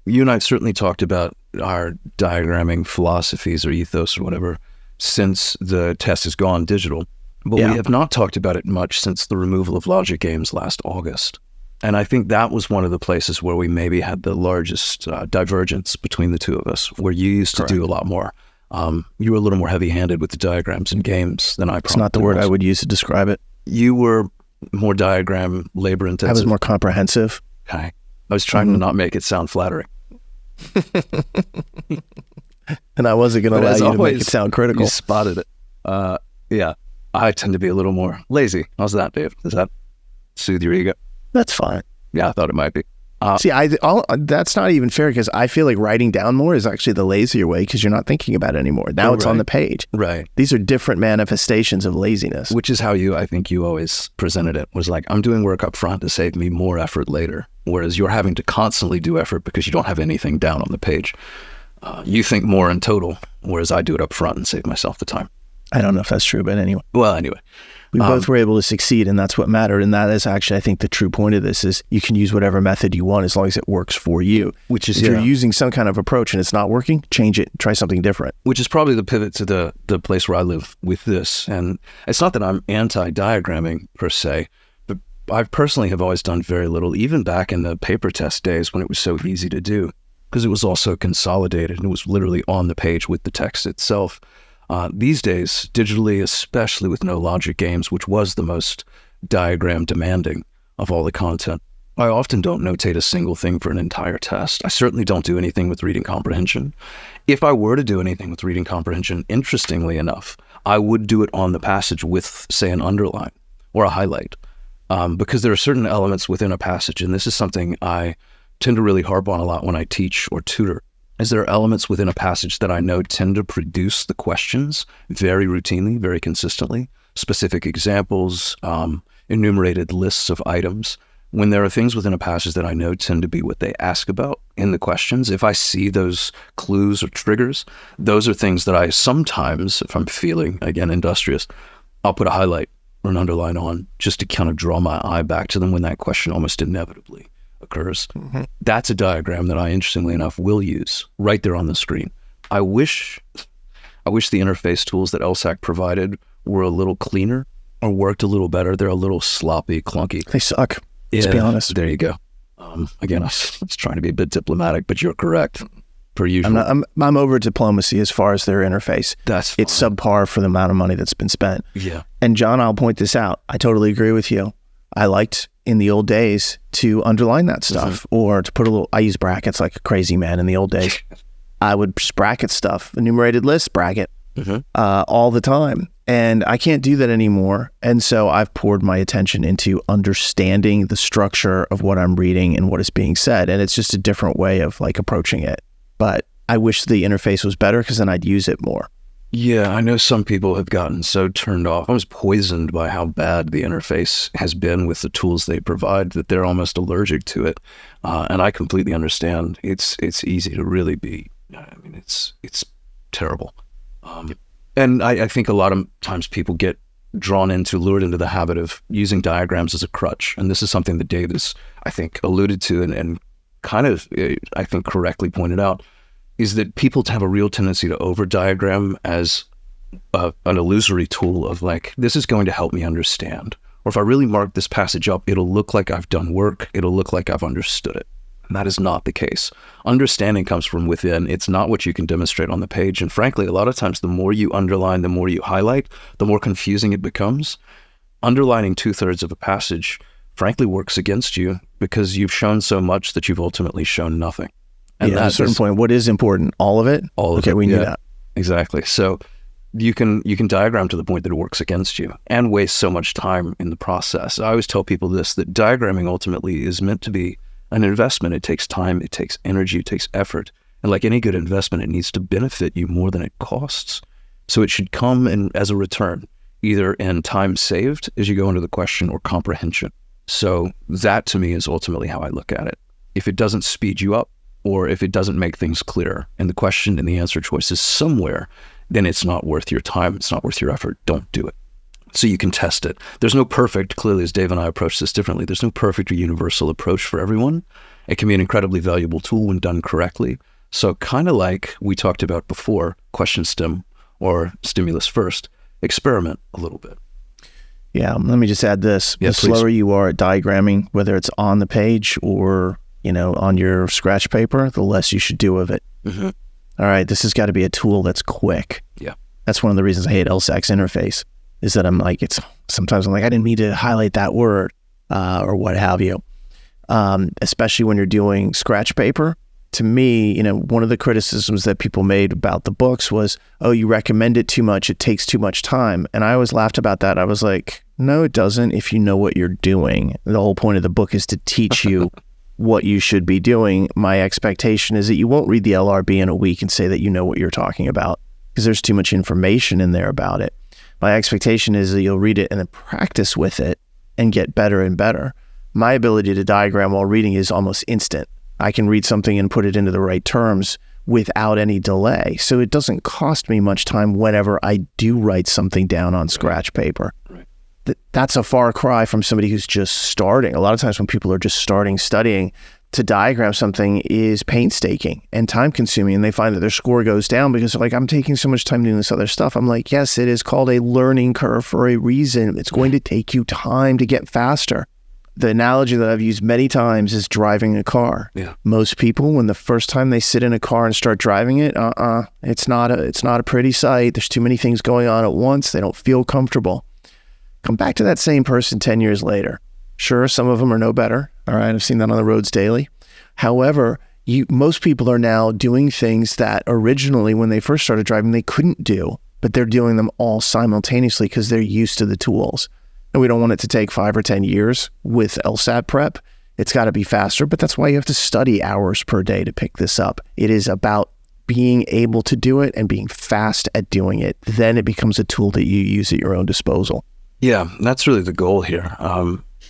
you and I certainly talked about our diagramming philosophies or ethos or whatever since the test has gone digital. But we have not talked about it much since the removal of logic games last August. And I think that was one of the places where we maybe had the largest divergence between the two of us, where you used to do a lot more. You were a little more heavy-handed with the diagrams and games than I probably was. It's not the word I would use to describe it. You were more diagram, labor-intensive. I was more comprehensive. Okay. I was trying to not make it sound flattering. And I wasn't going to allow you to make it sound critical. You spotted it. Yeah. I tend to be a little more lazy. How's that, Dave? Does that soothe your ego? That's fine. Yeah, I thought it might be. See, that's not even fair, because I feel like writing down more is actually the lazier way, because you're not thinking about it anymore. Now it's on the page. Right. These are different manifestations of laziness. Which is how I think you always presented it, was like, I'm doing work up front to save me more effort later, whereas you're having to constantly do effort because you don't have anything down on the page. You think more in total, whereas I do it up front and save myself the time. I don't know if that's true, but anyway. Well, anyway. We both were able to succeed, and that's what mattered. And that is actually, I think, the true point of this is you can use whatever method you want as long as it works for you. Which is, if you're using some kind of approach and it's not working, change it, try something different. Which is probably the pivot to the place where I live with this. And it's not that I'm anti-diagramming per se, but I personally have always done very little, even back in the paper test days when it was so easy to do, because it was also consolidated and it was literally on the page with the text itself. These days, digitally, especially with no logic games, which was the most diagram demanding of all the content, I often don't notate a single thing for an entire test. I certainly don't do anything with reading comprehension. If I were to do anything with reading comprehension, interestingly enough, I would do it on the passage with, say, an underline or a highlight, because there are certain elements within a passage, and this is something I tend to really harp on a lot when I teach or tutor, is there are elements within a passage that I know tend to produce the questions very routinely, very consistently, specific examples, enumerated lists of items. When there are things within a passage that I know tend to be what they ask about in the questions, if I see those clues or triggers, those are things that I sometimes, if I'm feeling, again, industrious, I'll put a highlight or an underline on just to kind of draw my eye back to them when that question almost inevitably occurs. Mm-hmm. That's a diagram that I, interestingly enough, will use right there on the screen. I wish the interface tools that LSAT provided were a little cleaner or worked a little better. They're a little sloppy, clunky. They suck. Let's be honest. There you go. Again, I was trying to be a bit diplomatic, but you're correct, per usual. I'm over diplomacy as far as their interface. It's subpar for the amount of money that's been spent. Yeah. And John, I'll point this out. I totally agree with you. I liked in the old days to underline that stuff, or to put I use brackets like a crazy man in the old days. I would just bracket stuff, enumerated list, bracket, all the time. And I can't do that anymore. And so I've poured my attention into understanding the structure of what I'm reading and what is being said. And it's just a different way of like approaching it. But I wish the interface was better, because then I'd use it more. Yeah, I know some people have gotten so turned off. I was poisoned by how bad the interface has been with the tools they provide that they're almost allergic to it. And I completely understand. It's easy to really be, I mean, it's terrible. And I think a lot of times people get lured into the habit of using diagrams as a crutch. And this is something that Dave has, I think, alluded to and kind of, I think, correctly pointed out, is that people have a real tendency to over-diagram as an illusory tool of like, this is going to help me understand. Or if I really mark this passage up, it'll look like I've done work. It'll look like I've understood it. And that is not the case. Understanding comes from within. It's not what you can demonstrate on the page. And frankly, a lot of times, the more you underline, the more you highlight, the more confusing it becomes. Underlining 2/3 of a passage, frankly, works against you, because you've shown so much that you've ultimately shown nothing. And at a certain point, what is important? All of it? All of it. We knew that. Exactly. So you can diagram to the point that it works against you and waste so much time in the process. I always tell people this, that diagramming ultimately is meant to be an investment. It takes time, it takes energy, it takes effort. And like any good investment, it needs to benefit you more than it costs. So it should come in as a return, either in time saved as you go into the question or comprehension. So that to me is ultimately how I look at it. If it doesn't speed you up, or if it doesn't make things clear, and the question and the answer choice is somewhere then it's not worth your time. It's not worth your effort. Don't do it. So you can test it. There's no perfect, clearly, as Dave and I approach this differently, there's no perfect or universal approach for everyone. It can be an incredibly valuable tool when done correctly. So kind of like we talked about before, question stim or stimulus first, experiment a little bit. Yeah, let me just add this. Yeah, the slower you are at diagramming, whether it's on the page or, on your scratch paper, the less you should do of it. Mm-hmm. All right, this has got to be a tool that's quick. Yeah. That's one of the reasons I hate LSAT's interface, is that sometimes I'm like, I didn't need to highlight that word or what have you. Especially when you're doing scratch paper. To me, one of the criticisms that people made about the books was, oh, you recommend it too much. It takes too much time. And I always laughed about that. I was like, no, it doesn't if you know what you're doing. The whole point of the book is to teach you what you should be doing. My expectation is that you won't read the LRB in a week and say that you know what you're talking about because there's too much information in there about it. My expectation is that you'll read it and then practice with it and get better and better. My ability to diagram while reading is almost instant. I can read something and put it into the right terms without any delay. So it doesn't cost me much time whenever I do write something down on scratch paper. Right. That's a far cry from somebody who's just starting. A lot of times when people are just starting studying, to diagram something is painstaking and time consuming, and they find that their score goes down because they're like, I'm taking so much time doing this other stuff. I'm like, yes, it is called a learning curve for a reason. It's going to take you time to get faster. The analogy that I've used many times is driving a car. Yeah. Most people, when the first time they sit in a car and start driving it, it's not a pretty sight. There's too many things going on at once. They don't feel comfortable. Come back to that same person 10 years later. Sure, some of them are no better. All right, I've seen that on the roads daily. However, most people are now doing things that originally, when they first started driving, they couldn't do, but they're doing them all simultaneously because they're used to the tools. And we don't want it to take 5 or 10 years with LSAT prep. It's got to be faster, but that's why you have to study hours per day to pick this up. It is about being able to do it and being fast at doing it. Then it becomes a tool that you use at your own disposal. Yeah, that's really the goal here.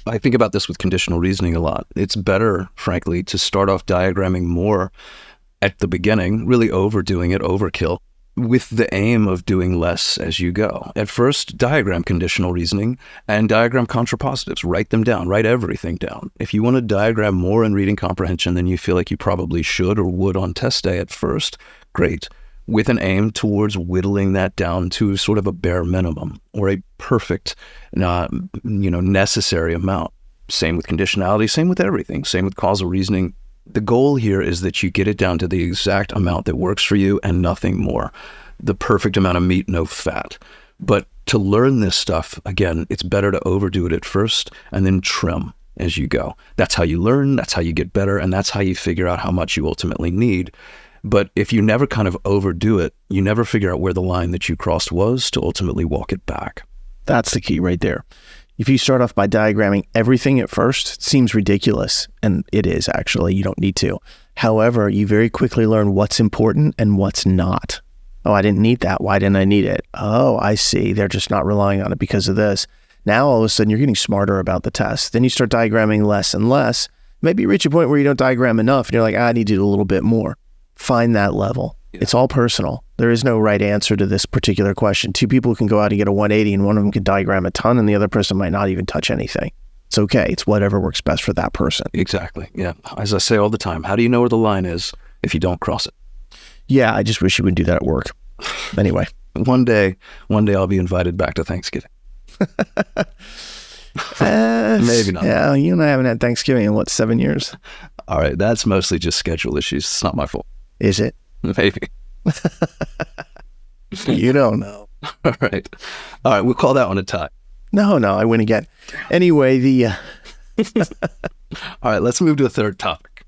I think about this with conditional reasoning a lot. It's better, frankly, to start off diagramming more at the beginning, really overdoing it, overkill, with the aim of doing less as you go. At first, diagram conditional reasoning and diagram contrapositives. Write them down. Write everything down. If you want to diagram more in reading comprehension than you feel like you probably should or would on test day at first, great. With an aim towards whittling that down to sort of a bare minimum or a perfect, necessary amount. Same with conditionality, same with everything, same with causal reasoning. The goal here is that you get it down to the exact amount that works for you and nothing more. The perfect amount of meat, no fat. But to learn this stuff, again, it's better to overdo it at first and then trim as you go. That's how you learn, that's how you get better, and that's how you figure out how much you ultimately need. But if you never kind of overdo it, you never figure out where the line that you crossed was to ultimately walk it back. That's the key right there. If you start off by diagramming everything at first, it seems ridiculous, and it is actually. You don't need to. However, you very quickly learn what's important and what's not. Oh, I didn't need that. Why didn't I need it? Oh, I see. They're just not relying on it because of this. Now, all of a sudden, you're getting smarter about the test. Then you start diagramming less and less. Maybe you reach a point where you don't diagram enough, and you're like, I need to do a little bit more. Find that level. Yeah. It's all personal. There is no right answer to this particular question. Two people can go out and get a 180 and one of them can diagram a ton and the other person might not even touch anything. It's okay. It's whatever works best for that person. Exactly. Yeah. As I say all the time, how do you know where the line is if you don't cross it? Yeah. I just wish you would do that at work. Anyway. One day I'll be invited back to Thanksgiving. Maybe not. Yeah. You and I haven't had Thanksgiving in 7 years? All right. That's mostly just schedule issues. It's not my fault. Is it? Maybe. You don't know. All right. We'll call that one a tie. No, I win again. Anyway, All right, let's move to a third topic.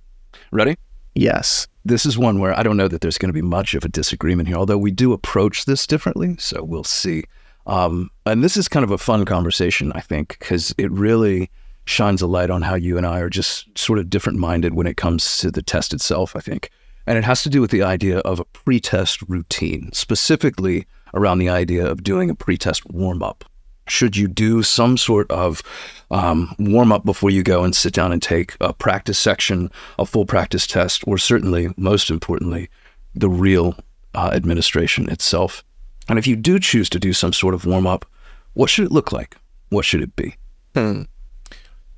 Ready? Yes. This is one where I don't know that there's going to be much of a disagreement here, although we do approach this differently, so we'll see. And this is kind of a fun conversation, I think, because it really shines a light on how you and I are just sort of different-minded when it comes to the test itself, I think. And it has to do with the idea of a pre-test routine, specifically around the idea of doing a pre-test warm-up. Should you do some sort of warm-up before you go and sit down and take a practice section, a full practice test, or certainly, most importantly, the real administration itself? And if you do choose to do some sort of warm-up, what should it look like? What should it be? I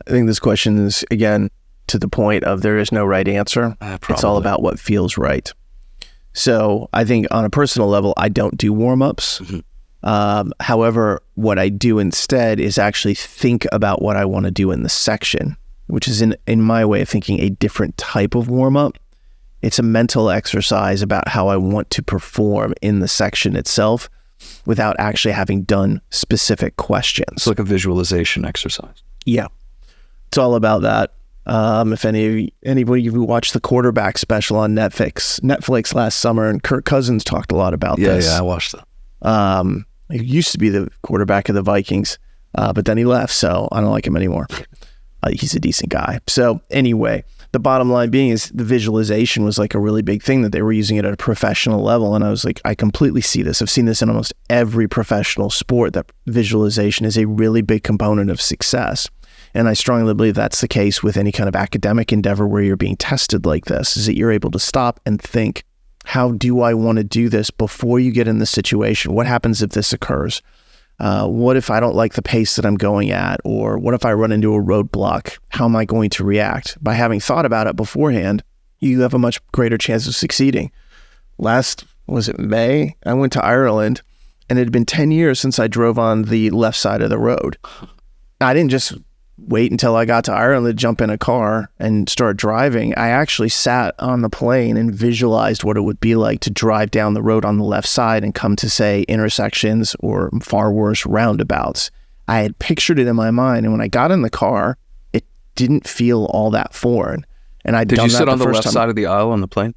think this question is, again, to the point of there is no right answer. It's all about what feels right. So I think on a personal level, I don't do warm-ups. However, what I do instead is actually think about what I want to do in the section, which is in my way of thinking a different type of warm-up. It's a mental exercise about how I want to perform in the section itself without actually having done specific questions. It's like a visualization exercise. Yeah. It's all about that. If anybody who watched the quarterback special on Netflix last summer, and Kirk Cousins talked a lot about this. Yeah, I watched that. He used to be the quarterback of the Vikings, but then he left, so I don't like him anymore. He's a decent guy. So anyway, the bottom line being is the visualization was like a really big thing that they were using it at a professional level. And I was like, I completely see this. I've seen this in almost every professional sport, that visualization is a really big component of success. And I strongly believe that's the case with any kind of academic endeavor where you're being tested like this, is that you're able to stop and think, how do I want to do this before you get in the situation? What happens if this occurs? What if I don't like the pace that I'm going at? Or what if I run into a roadblock? How am I going to react? By having thought about it beforehand, you have a much greater chance of succeeding. Was it May? I went to Ireland, and it had been 10 years since I drove on the left side of the road. I didn't just wait until I got to Ireland to jump in a car and start driving. I actually sat on the plane and visualized what it would be like to drive down the road on the left side and come to, say, intersections or, far worse, roundabouts. I had pictured it in my mind, and when I got in the car, it didn't feel all that foreign. And I'd done that the first time. Did you sit on the left side of the aisle on the plane?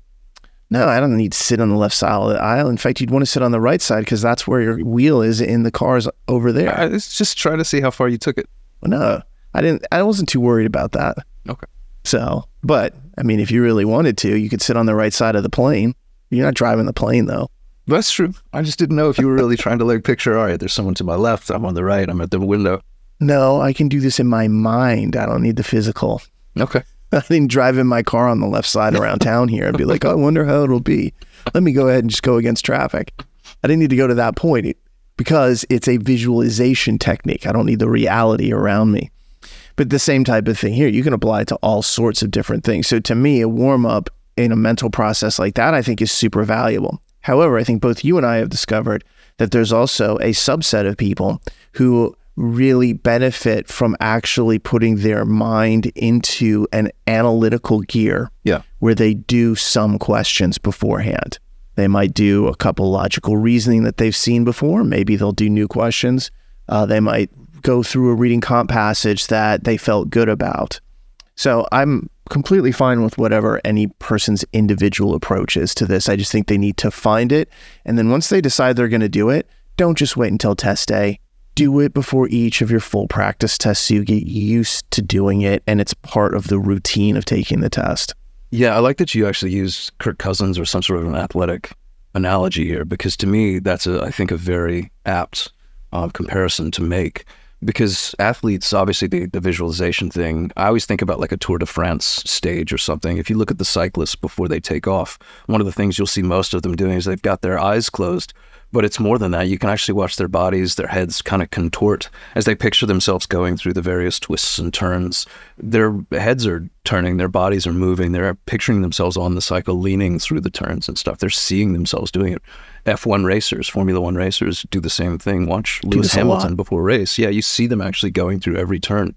No, I don't need to sit on the left side of the aisle. In fact, you'd want to sit on the right side because that's where your wheel is in the cars over there. I was just trying to see how far you took it. No, I wasn't too worried about that. Okay. So, but I mean, if you really wanted to, you could sit on the right side of the plane. You're not driving the plane though. That's true. I just didn't know if you were really trying to picture, all right, there's someone to my left, I'm on the right, I'm at the window. No, I can do this in my mind. I don't need the physical. Okay. I didn't drive in my car on the left side around town here and be like, oh, I wonder how it'll be. Let me go ahead and just go against traffic. I didn't need to go to that point because it's a visualization technique. I don't need the reality around me. But the same type of thing here, you can apply it to all sorts of different things. So to me, a warm-up in a mental process like that, I think is super valuable. However, I think both you and I have discovered that there's also a subset of people who really benefit from actually putting their mind into an analytical gear where they do some questions beforehand. They might do a couple logical reasoning that they've seen before. Maybe they'll do new questions. They might go through a reading comp passage that they felt good about. So I'm completely fine with whatever any person's individual approach is to this. I just think they need to find it. And then once they decide they're going to do it, don't just wait until test day. Do it before each of your full practice tests so you get used to doing it, and it's part of the routine of taking the test. Yeah, I like that you actually use Kirk Cousins or some sort of an athletic analogy here, because to me, that's, I think, a very apt comparison to make. Because athletes, obviously the visualization thing, I always think about like a Tour de France stage or something. If you look at the cyclists before they take off, one of the things you'll see most of them doing is they've got their eyes closed. But it's more than that. You can actually watch their bodies, their heads kind of contort as they picture themselves going through the various twists and turns. Their heads are turning, their bodies are moving. They're picturing themselves on the cycle, leaning through the turns and stuff. They're seeing themselves doing it. F1 racers, Formula One racers do the same thing. Watch Lewis Hamilton before a race. Yeah, you see them actually going through every turn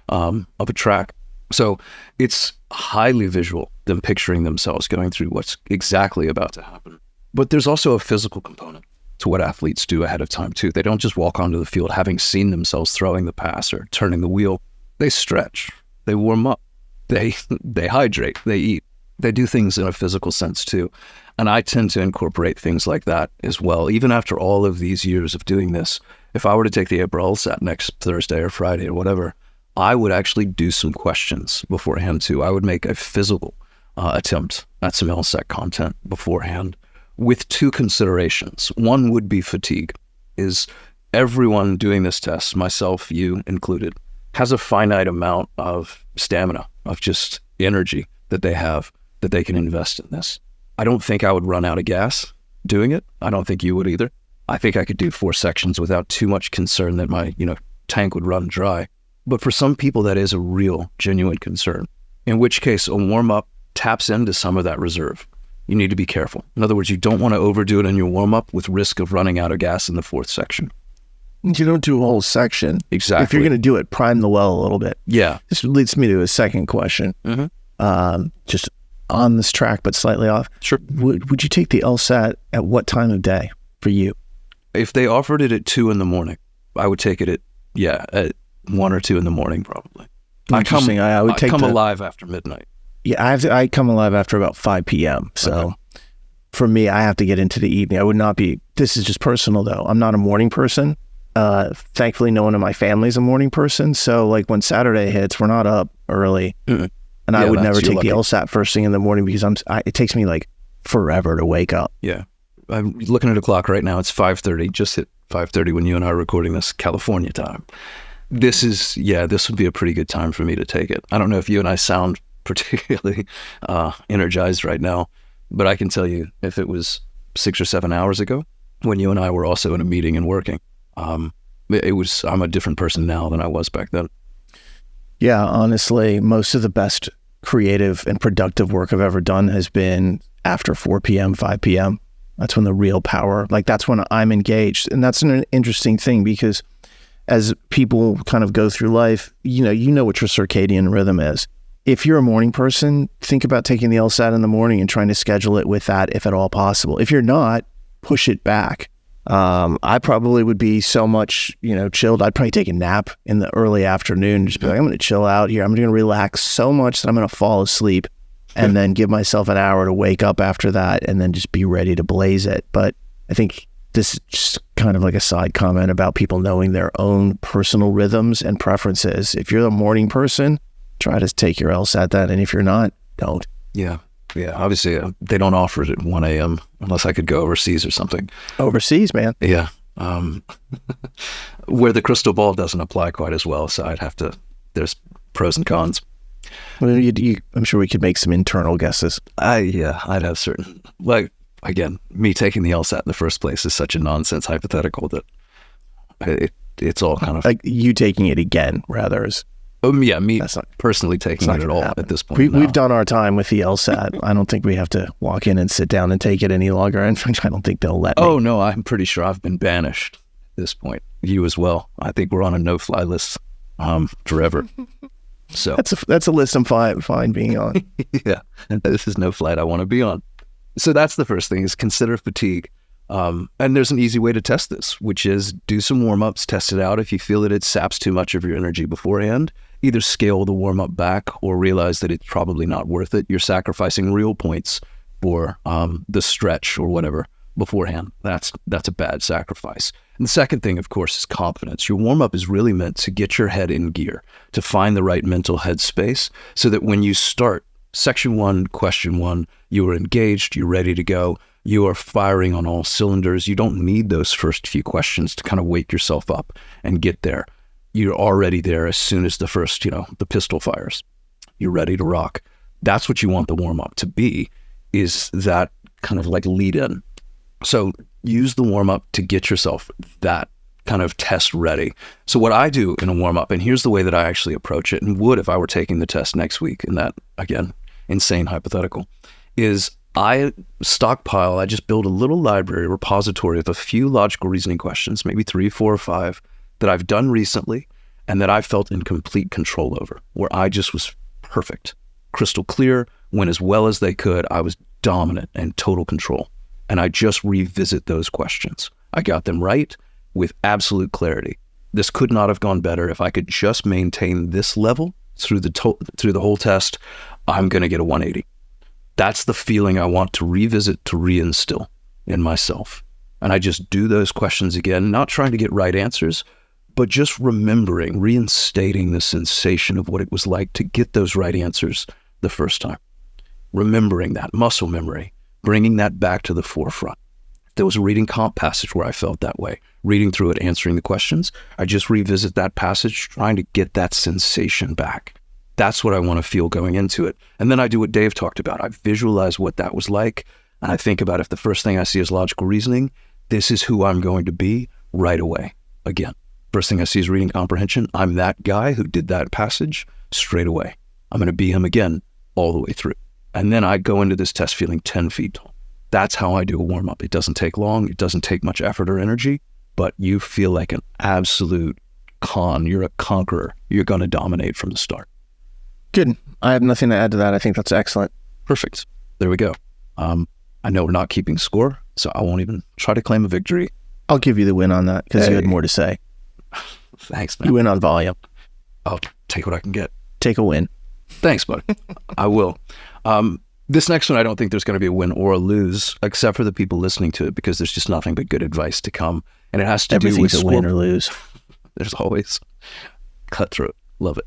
of a track. So it's highly visual, them picturing themselves going through what's exactly about to happen. But there's also a physical component to what athletes do ahead of time too. They don't just walk onto the field having seen themselves throwing the pass or turning the wheel. They stretch, they warm up, they hydrate, they eat. They do things in a physical sense too. And I tend to incorporate things like that as well. Even after all of these years of doing this, if I were to take the April LSAT next Thursday or Friday or whatever, I would actually do some questions beforehand too. I would make a physical attempt at some LSAT content beforehand, with two considerations. One would be fatigue. Is everyone doing this test, myself, you included, has a finite amount of stamina, of just energy that they have, that they can invest in this. I don't think I would run out of gas doing it. I don't think you would either. I think I could do 4 sections without too much concern that my, tank would run dry. But for some people, that is a real, genuine concern, in which case a warm-up taps into some of that reserve. You need to be careful. In other words, you don't want to overdo it in your warm-up with risk of running out of gas in the 4th section. You don't do a whole section. Exactly. If you're going to do it, prime the well a little bit. Yeah. This leads me to a second question. Just on this track, but slightly off. Sure. Would you take the LSAT at what time of day for you? If they offered it at 2 a.m, I would take it at 1 or 2 a.m, probably. Interesting. I would come alive after midnight. Yeah, I come alive after about 5 p.m. So for me, I have to get into the evening. I would not be, this is just personal though. I'm not a morning person. Thankfully, no one in my family is a morning person. So like when Saturday hits, we're not up early. And I would never take the LSAT first thing in the morning because it takes me like forever to wake up. Yeah. I'm looking at a clock right now. It's 5:30, just hit 5:30 when you and I are recording this California time. This would be a pretty good time for me to take it. I don't know if you and I sound particularly energized right now, but I can tell you if it was 6 or 7 hours ago when you and I were also in a meeting and working, I'm a different person now than I was back then. Yeah, honestly, most of the best creative and productive work I've ever done has been after 4 p.m., 5 p.m. That's when the real power, like that's when I'm engaged. And that's an interesting thing because as people kind of go through life, you know what your circadian rhythm is. If you're a morning person, think about taking the LSAT in the morning and trying to schedule it with that if at all possible. If you're not, push it back. I probably would be so much, chilled. I'd probably take a nap in the early afternoon, just be like, I'm going to chill out here. I'm going to relax so much that I'm going to fall asleep and then give myself an hour to wake up after that and then just be ready to blaze it. But I think this is just kind of like a side comment about people knowing their own personal rhythms and preferences. If you're a morning person, try to take your LSAT then. And if you're not, don't. Yeah. Yeah. Obviously, they don't offer it at 1 a.m. unless I could go overseas or something. Overseas, man. Yeah. Where the crystal ball doesn't apply quite as well. So there's pros and cons. Well, I'm sure we could make some internal guesses. I'd have certain, again, me taking the LSAT in the first place is such a nonsense hypothetical that it's all kind of like you taking it again, rather is. Me personally taking it at all at this point. We've done our time with the LSAT. I don't think we have to walk in and sit down and take it any longer. In fact, I don't think they'll let me. Oh no, I'm pretty sure I've been banished at this point. You as well. I think we're on a no-fly list forever. So that's a list I'm fine being on. Yeah, this is no flight I want to be on. So that's the first thing is consider fatigue. And there's an easy way to test this, which is do some warm-ups, test it out. If you feel that it saps too much of your energy beforehand, either scale the warm-up back or realize that it's probably not worth it. You're sacrificing real points for the stretch or whatever beforehand. That's a bad sacrifice. And the second thing, of course, is confidence. Your warm-up is really meant to get your head in gear, to find the right mental headspace so that when you start section 1, question 1, you are engaged, you're ready to go, you are firing on all cylinders. You don't need those first few questions to kind of wake yourself up and get there. You're already there as soon as the first, the pistol fires. You're ready to rock. That's what you want the warm-up to be, is that kind of like lead in. So use the warm-up to get yourself that kind of test ready. So what I do in a warm-up, and here's the way that I actually approach it, and would if I were taking the test next week in that, again, insane hypothetical, is I just build a little library repository of a few logical reasoning questions, maybe 3, 4, or 5, that I've done recently and that I felt in complete control over, where I just was perfect, crystal clear, went as well as they could. I was dominant and total control. And I just revisit those questions. I got them right with absolute clarity. This could not have gone better. If I could just maintain this level through the whole test, I'm going to get a 180. That's the feeling I want to revisit, to reinstill in myself. And I just do those questions again, not trying to get right answers, but just remembering, reinstating the sensation of what it was like to get those right answers the first time. Remembering that, muscle memory, bringing that back to the forefront. There was a reading comp passage where I felt that way. Reading through it, answering the questions, I just revisit that passage, trying to get that sensation back. That's what I want to feel going into it. And then I do what Dave talked about. I visualize what that was like. And I think about if the first thing I see is logical reasoning, This is who I'm going to be right away. Again, first thing I see is reading comprehension. I'm that guy who did that passage straight away. I'm going to be him again all the way through. And then I go into this test feeling 10 feet tall. That's how I do a warm-up. It doesn't take long. It doesn't take much effort or energy, but you feel like an absolute you're a conqueror. You're going to dominate from the start. Good. I have nothing to add to that. I think that's excellent. Perfect. There we go. I know we're not keeping score, so I won't even try to claim a victory. I'll give you the win on that because you had more to say. Thanks, man. You win on volume. I'll take what I can get. Take a win. Thanks, bud. I will. This next one, I don't think there's going to be a win or a lose, except for the people listening to it, because there's just nothing but good advice to come. And it has to do with a win or lose. There's always cutthroat. Love it.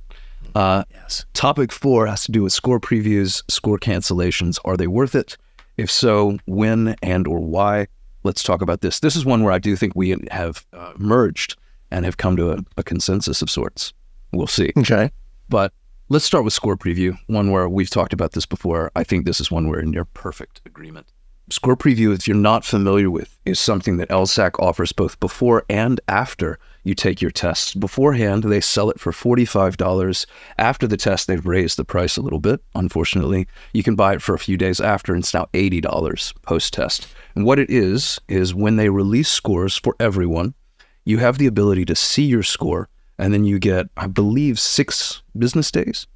Yes. Topic 4 has to do with score previews, score cancellations. Are they worth it? If so, when and or why? Let's talk about this. This is one where I do think we have merged and have come to a consensus of sorts. We'll see. Okay. But let's start with score preview, one where we've talked about this before. I think this is one we're in near perfect agreement. Score preview, if you're not familiar with, is something that LSAC offers both before and after you take your tests. Beforehand, they sell it for $45. After the test, they've raised the price a little bit, unfortunately. You can buy it for a few days after, and it's now $80 post-test. And what it is when they release scores for everyone, you have the ability to see your score, and then you get, I believe, 6 business days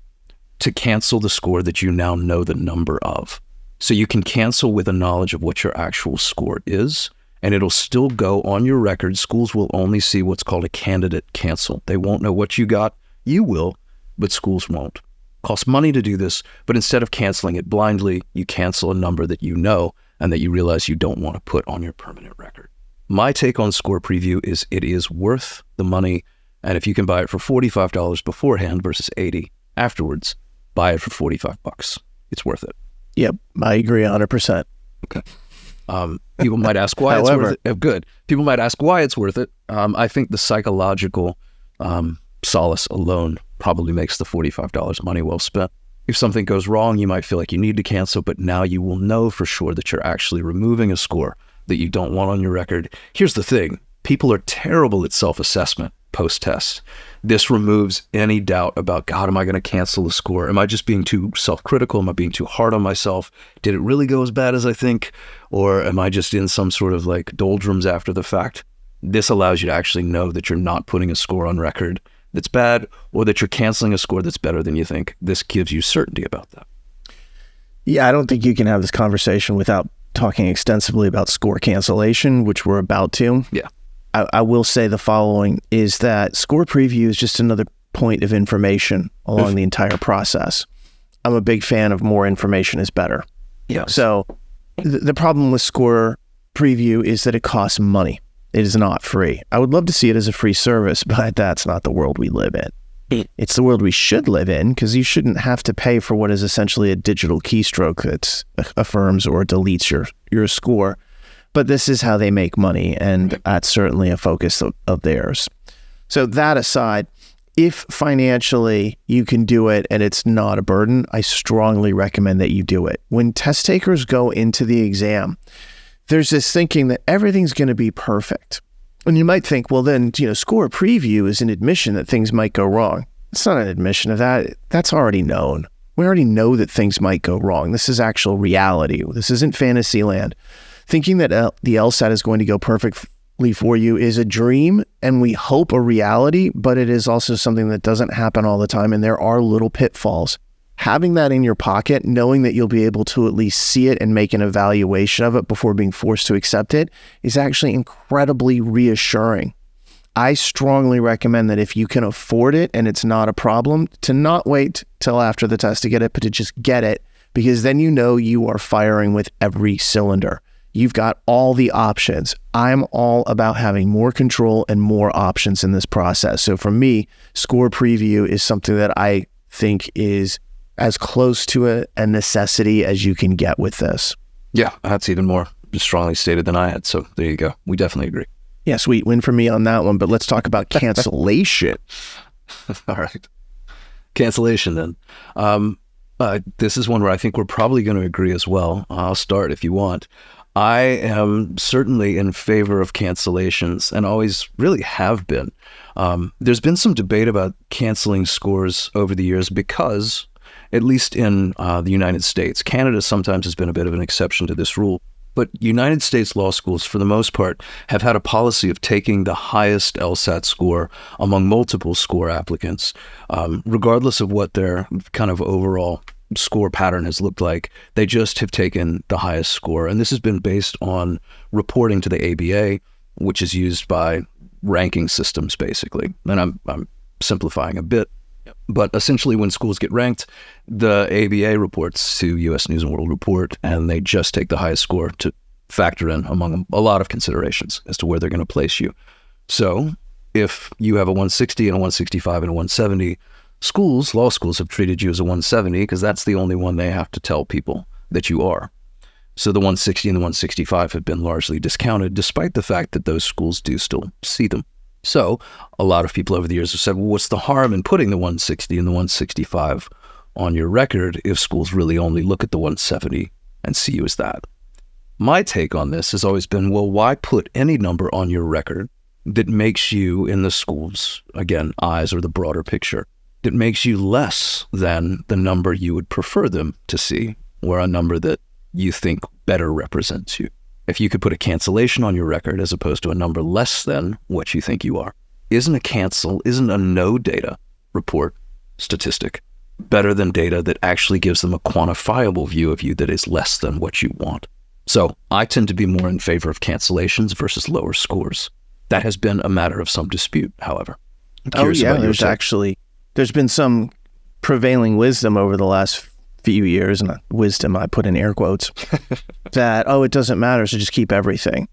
to cancel the score that you now know the number of. So you can cancel with a knowledge of what your actual score is, and it'll still go on your record. Schools will only see what's called a candidate cancel. They won't know what you got. You will, but schools won't. Costs money to do this, but instead of canceling it blindly, you cancel a number that you know and that you realize you don't want to put on your permanent record. My take on score preview is it is worth the money, and if you can buy it for $45 beforehand versus $80 afterwards, buy it for $45. It's worth it. Yep, I agree 100%. Okay. People might ask why it's worth it. Good. People might ask why it's worth it. I think the psychological solace alone probably makes the $45 money well spent. If something goes wrong, you might feel like you need to cancel, but now you will know for sure that you're actually removing a score that you don't want on your record. Here's the thing. People are terrible at self-assessment post-test. This removes any doubt about, God, am I going to cancel the score? Am I just being too self-critical? Am I being too hard on myself? Did it really go as bad as I think? Or am I just in some sort of like doldrums after the fact? This allows you to actually know that you're not putting a score on record that's bad, or that you're canceling a score that's better than you think. This gives you certainty about that. Yeah, I don't think you can have this conversation without talking extensively about score cancellation, which we're about to. Yeah. I will say the following is that score preview is just another point of information along the entire process. I'm a big fan of more information is better. Yeah. So the problem with score preview is that it costs money. It is not free. I would love to see it as a free service, but that's not the world we live in. It's the world we should live in, because you shouldn't have to pay for what is essentially a digital keystroke that affirms or deletes your score. But this is how they make money, and that's certainly a focus of theirs. So that aside, if financially you can do it and it's not a burden, I strongly recommend that you do it. When test takers go into the exam, there's this thinking that everything's going to be perfect. And you might think, well, then, score preview is an admission that things might go wrong. It's not an admission of that. That's already known. We already know that things might go wrong. This is actual reality. This isn't fantasy land. Thinking that the LSAT is going to go perfectly for you is a dream, and we hope a reality, but it is also something that doesn't happen all the time, and there are little pitfalls. Having that in your pocket, knowing that you'll be able to at least see it and make an evaluation of it before being forced to accept it, is actually incredibly reassuring. I strongly recommend that if you can afford it and it's not a problem, to not wait till after the test to get it, but to just get it, because then you know you are firing with every cylinder. You've got all the options. I'm all about having more control and more options in this process. So for me, score preview is something that I think is as close to a necessity as you can get with this. Yeah, that's even more strongly stated than I had. So there you go. We definitely agree. Yeah, sweet win for me on that one. But let's talk about cancellation. All right. Cancellation then. This is one where I think we're probably going to agree as well. I'll start if you want. I am certainly in favor of cancellations and always really have been. There's been some debate about canceling scores over the years because, at least in the United States, Canada sometimes has been a bit of an exception to this rule. But United States law schools, for the most part, have had a policy of taking the highest LSAT score among multiple score applicants, regardless of what their kind of overall score pattern has looked like. They just have taken the highest score. And this has been based on reporting to the ABA, which is used by ranking systems, basically. And I'm simplifying a bit. But essentially, when schools get ranked, the ABA reports to U.S. News and World Report, and they just take the highest score to factor in among a lot of considerations as to where they're going to place you. So if you have a 160 and a 165 and a 170, law schools have treated you as a 170 because that's the only one they have to tell people that you are. So the 160 and the 165 have been largely discounted, despite the fact that those schools do still see them. So a lot of people over the years have said, well, what's the harm in putting the 160 and the 165 on your record if schools really only look at the 170 and see you as that? My take on this has always been, well, why put any number on your record that makes you, in the school's, again, eyes or the broader picture, that makes you less than the number you would prefer them to see, or a number that you think better represents you? If you could put a cancellation on your record as opposed to a number less than what you think you are, isn't a no data report statistic better than data that actually gives them a quantifiable view of you that is less than what you want? So I tend to be more in favor of cancellations versus lower scores. That has been a matter of some dispute, however. There's been some prevailing wisdom over the last few years, and wisdom I put in air quotes, that, it doesn't matter, so just keep everything.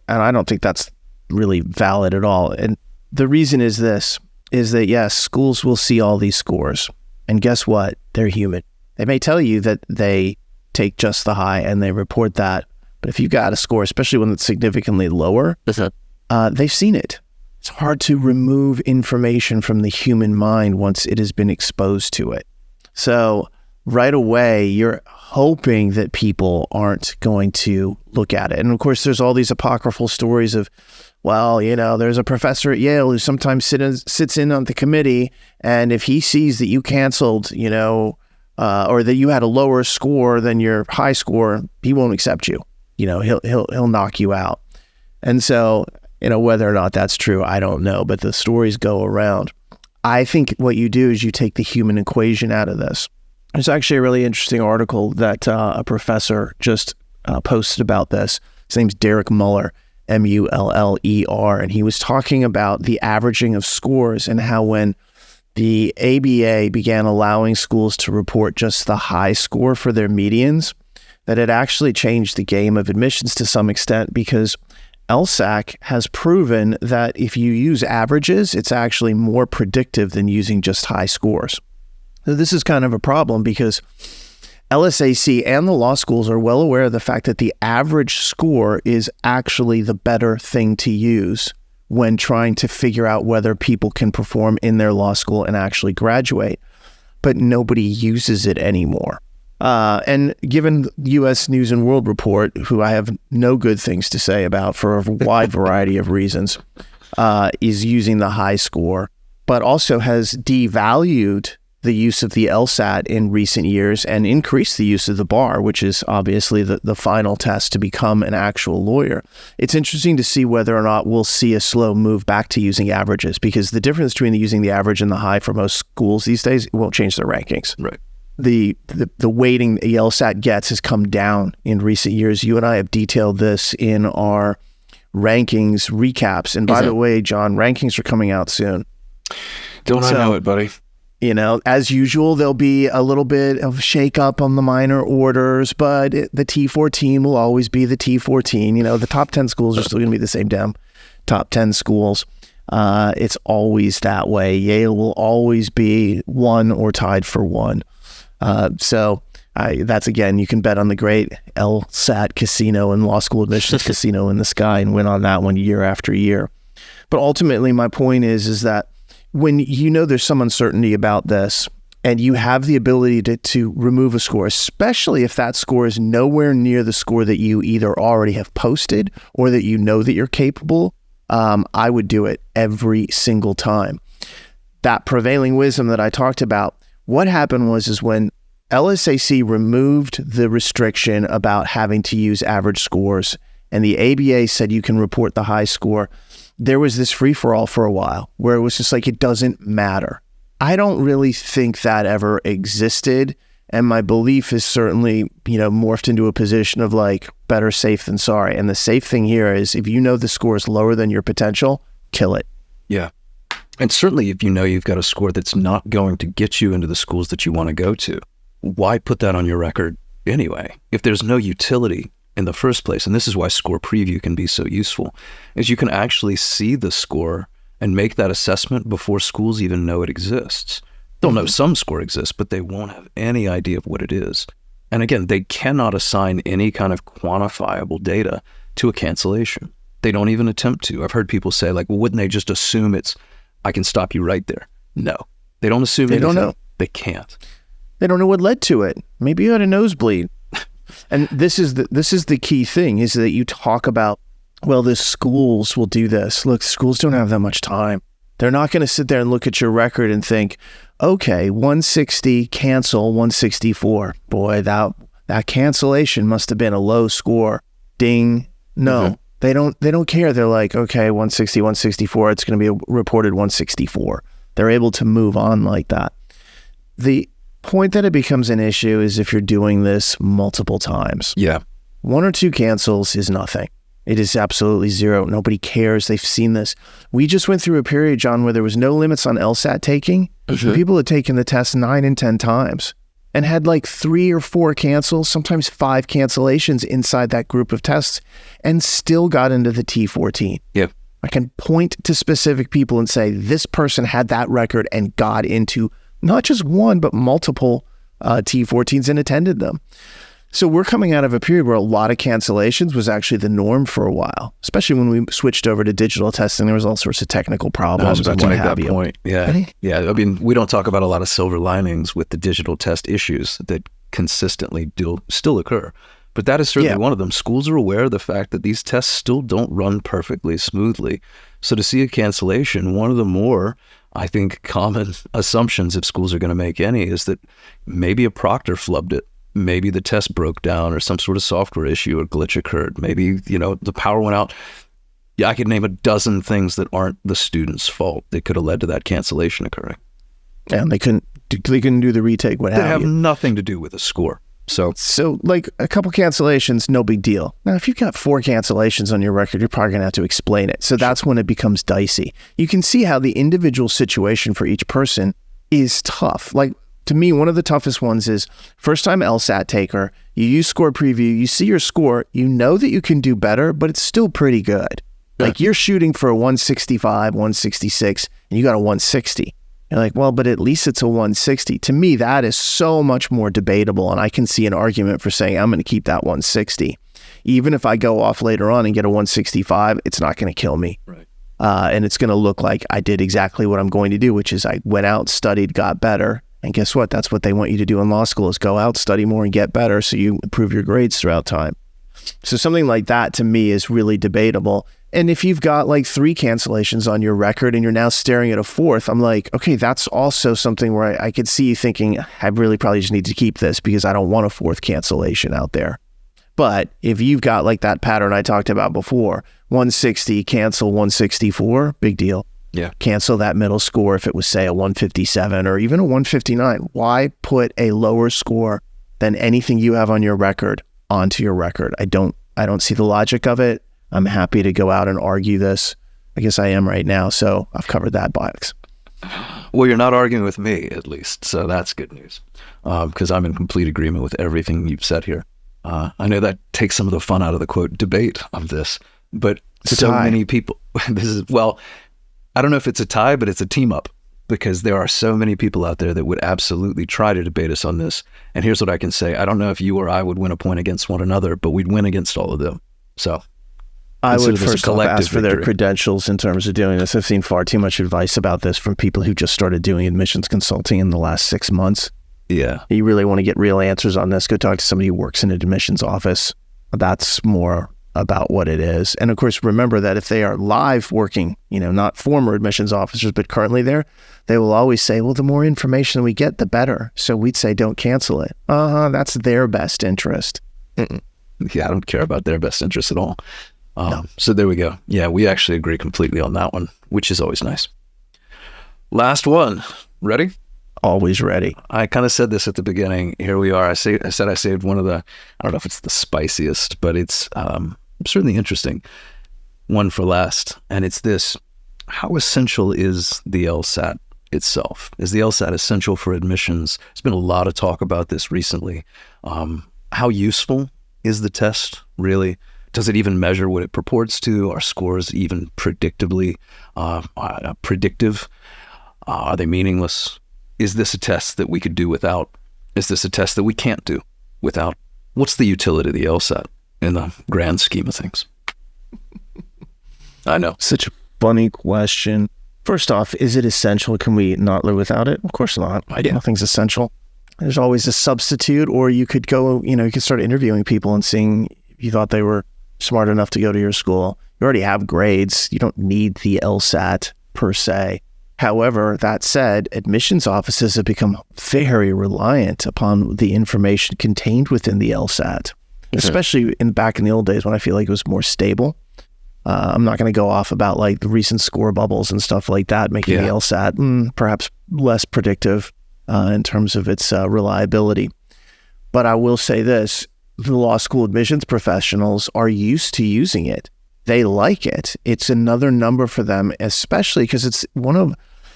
And I don't think that's really valid at all. And the reason is that, yes, schools will see all these scores. And guess what? They're human. They may tell you that they take just the high and they report that. But if you got a score, especially when it's significantly lower, they've seen it. It's hard to remove information from the human mind once it has been exposed to it. So right away, you're hoping that people aren't going to look at it. And of course, there's all these apocryphal stories of, well, there's a professor at Yale who sometimes sits in on the committee, and if he sees that you canceled, or that you had a lower score than your high score, he won't accept you. He'll knock you out. And so, whether or not that's true, I don't know, but the stories go around. I think what you do is you take the human equation out of this. There's actually a really interesting article that a professor just posted about this. His name's Derek Muller, Muller, and he was talking about the averaging of scores and how when the ABA began allowing schools to report just the high score for their medians, that it actually changed the game of admissions to some extent, because LSAC has proven that if you use averages, it's actually more predictive than using just high scores. So this is kind of a problem because LSAC and the law schools are well aware of the fact that the average score is actually the better thing to use when trying to figure out whether people can perform in their law school and actually graduate. But nobody uses it anymore. And given U.S. News and World Report, who I have no good things to say about for a wide variety of reasons, is using the high score, but also has devalued the use of the LSAT in recent years and increased the use of the bar, which is obviously the final test to become an actual lawyer. It's interesting to see whether or not we'll see a slow move back to using averages, because the difference between using the average and the high for most schools these days, it won't change their rankings. Right. The weighting the LSAT gets has come down in recent years. You and I have detailed this in our rankings recaps. And by the way, John, rankings are coming out soon. Don't I know it, buddy? As usual, there'll be a little bit of shake up on the minor orders, but the T4 team will always be the T4 team. The top 10 schools are still going to be the same damn top 10 schools. It's always that way. Yale will always be one or tied for one. So that's, again, you can bet on the great LSAT casino and law school admissions casino in the sky and win on that one year after year. But ultimately, my point is that when there's some uncertainty about this, and you have the ability to remove a score, especially if that score is nowhere near the score that you either already have posted or that you know that you're capable, I would do it every single time. That prevailing wisdom that I talked about, what happened is when LSAC removed the restriction about having to use average scores, and the ABA said you can report the high score, there was this free-for-all for a while where it was just like, it doesn't matter. I don't really think that ever existed, and my belief is certainly, morphed into a position of like, better safe than sorry. And the safe thing here is, if you know the score is lower than your potential, kill it. Yeah. And certainly if you know you've got a score that's not going to get you into the schools that you want to go to, why put that on your record anyway? If there's no utility in the first place, and this is why score preview can be so useful, is you can actually see the score and make that assessment before schools even know it exists. They'll know some score exists, but they won't have any idea of what it is. And again, they cannot assign any kind of quantifiable data to a cancellation. They don't even attempt to. I've heard people say, like, well, wouldn't they just assume I can stop you right there? No, they don't assume anything. They don't know. They can't. They don't know what led to it. Maybe you had a nosebleed. And this is the key thing, is that you talk about, well, the schools will do this. Look, schools don't have that much time. They're not going to sit there and look at your record and think, okay, 160, cancel 164. Boy, that cancellation must have been a low score. Ding. No, they don't care. They're like, okay, 160, 164, it's going to be reported 164. They're able to move on like that. The point that it becomes an issue is if you're doing this multiple times. Yeah. 1 or 2 cancels is nothing. It is absolutely zero. Nobody cares. They've seen this. We just went through a period, John, where there was no limits on LSAT taking. People had taken the test 9 and 10 times and had like 3 or 4 cancels, sometimes 5 cancellations inside that group of tests, and still got into the T14. Yeah. I can point to specific people and say, this person had that record and got into not just one, but multiple T14s and attended them. So we're coming out of a period where a lot of cancellations was actually the norm for a while, especially when we switched over to digital testing. There was all sorts of technical problems. I was about to make that point. Yeah. Yeah. I mean, we don't talk about a lot of silver linings with the digital test issues that consistently still occur. But that is certainly one of them. Schools are aware of the fact that these tests still don't run perfectly smoothly. So to see a cancellation, one of the more, I think, common assumptions, if schools are going to make any, is that maybe a proctor flubbed it. Maybe the test broke down or some sort of software issue or glitch occurred. Maybe, the power went out. Yeah, I could name a dozen things that aren't the student's fault that could have led to that cancellation occurring. And they couldn't do the retake, what have you. They have nothing to do with the score. So like a couple cancellations, no big deal. Now, if you've got 4 cancellations on your record, you're probably going to have to explain it. So that's when it becomes dicey. You can see how the individual situation for each person is tough. Like, to me, one of the toughest ones is first-time LSAT taker. You use score preview. You see your score. You know that you can do better, but it's still pretty good. Yeah. Like, you're shooting for a 165, 166, and you got a 160. You're like, well, but at least it's a 160. To me, that is so much more debatable, and I can see an argument for saying I'm going to keep that 160. Even if I go off later on and get a 165, it's not going to kill me. Right. And it's going to look like I did exactly what I'm going to do, which is I went out, studied, got better. And guess what? That's what they want you to do in law school, is go out, study more, and get better so you improve your grades throughout time. So something like that, to me, is really debatable. And if you've got like 3 cancellations on your record and you're now staring at a 4th, I'm like, okay, that's also something where I could see you thinking, I really probably just need to keep this because I don't want a 4th cancellation out there. But if you've got like that pattern I talked about before, 160, cancel 164, big deal. Yeah. Cancel that middle score if it was, say, a 157 or even a 159. Why put a lower score than anything you have on your record onto your record? I don't see the logic of it. I'm happy to go out and argue this. I guess I am right now, so I've covered that box. Well, you're not arguing with me, at least, so that's good news, because I'm in complete agreement with everything you've said here. I know that takes some of the fun out of the, quote, debate of this, but so many people, I don't know if it's a tie, but it's a team up, because there are so many people out there that would absolutely try to debate us on this. And here's what I can say. I don't know if you or I would win a point against one another, but we'd win against all of them. So I would consider this a first off collective ask for their victory. credentials in terms of doing this. I've seen far too much advice about this from people who just started doing admissions consulting in the last 6 months. Yeah. You really want to get real answers on this, go talk to somebody who works in an admissions office. That's more about what it is. And of course, remember that if they are live working, not former admissions officers, but currently there, they will always say, well, the more information we get, the better. So we'd say, don't cancel it. That's their best interest. Mm-mm. Yeah, I don't care about their best interest at all. No. So there we go. Yeah, we actually agree completely on that one, which is always nice. Last one. Ready? Always ready. I kind of said this at the beginning. Here we are. I said I saved one of the, I don't know if it's the spiciest, but it's certainly interesting one for last. And it's this: how essential is the LSAT itself? Is the LSAT essential for admissions? There's been a lot of talk about this recently. How useful is the test, really? Does it even measure what it purports to? Are scores even predictive? Are they meaningless? Is this a test that we could do without? Is this a test that we can't do without? What's the utility of the LSAT in the grand scheme of things? I know. Such a funny question. First off, is it essential? Can we not live without it? Of course not. Yeah. Nothing's essential. There's always a substitute, or you could go, you could start interviewing people and seeing if you thought they were smart enough to go to your school. You already have grades. You don't need the LSAT per se. However, that said, admissions offices have become very reliant upon the information contained within the LSAT, especially back in the old days when I feel like it was more stable. I'm not going to go off about like the recent score bubbles and stuff like that, making the LSAT perhaps less predictive in terms of its reliability. But I will say this, the law school admissions professionals are used to using it. They like it. It's another number for them, especially because it's one of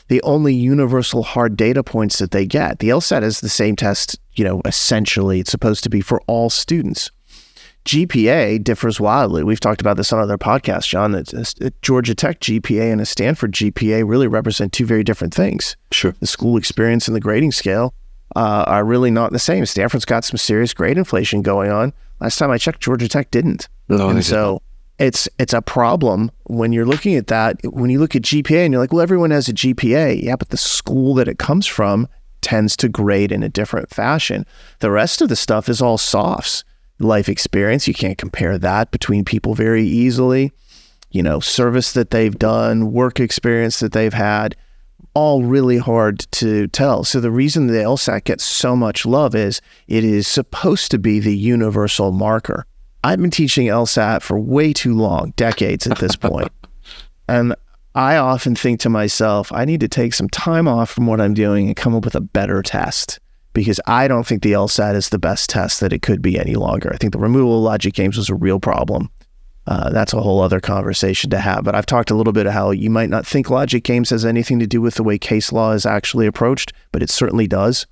the only universal hard data points that they get. The LSAT is the same test, essentially it's supposed to be for all students. GPA differs wildly. We've talked about this on other podcasts, John. A Georgia Tech GPA and a Stanford GPA really represent two very different things. Sure. The school experience and the grading scale are really not the same. Stanford's got some serious grade inflation going on. Last time I checked, Georgia Tech didn't. No, and so it's a problem when you're looking at that. When you look at GPA and you're like, well, everyone has a GPA. Yeah, but the school that it comes from tends to grade in a different fashion. The rest of the stuff is all softs. Life experience, you can't compare that between people very easily. Service that they've done, work experience that they've had, all really hard to tell. So the reason the LSAT gets so much love is it is supposed to be the universal marker. I've been teaching LSAT for way too long, decades at this point. And I often think to myself, I need to take some time off from what I'm doing and come up with a better test, because I don't think the LSAT is the best test that it could be any longer. I think the removal of logic games was a real problem. That's a whole other conversation to have. But I've talked a little bit of how you might not think logic games has anything to do with the way case law is actually approached, but it certainly does.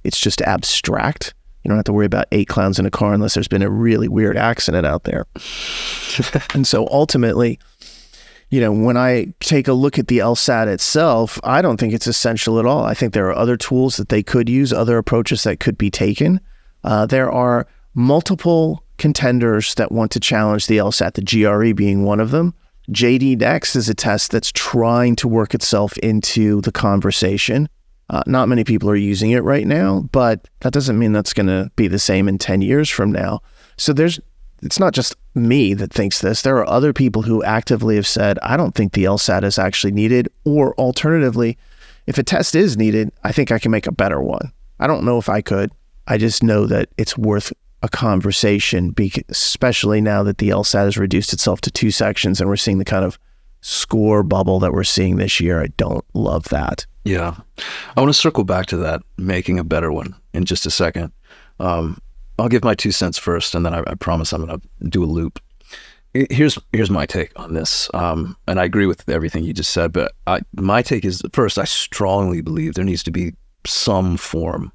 It's just abstract. You don't have to worry about 8 clowns in a car unless there's been a really weird accident out there. And so ultimately, when I take a look at the LSAT itself, I don't think it's essential at all. I think there are other tools that they could use, other approaches that could be taken. There are multiple contenders that want to challenge the LSAT, the GRE being one of them. JD Next is a test that's trying to work itself into the conversation. Not many people are using it right now, but that doesn't mean that's going to be the same in 10 years from now. So it's not just me that thinks this. There are other people who actively have said, I don't think the LSAT is actually needed, or alternatively, if a test is needed, I think I can make a better one. I don't know if I could. I just know that it's worth a conversation, especially now that the LSAT has reduced itself to 2 sections and we're seeing the kind of score bubble that we're seeing this year. I don't love that. Yeah. I want to circle back to that, making a better one, in just a second. I'll give my 2 cents first, and then I promise I'm going to do a loop. Here's my take on this, and I agree with everything you just said, but my take is, first, I strongly believe there needs to be some form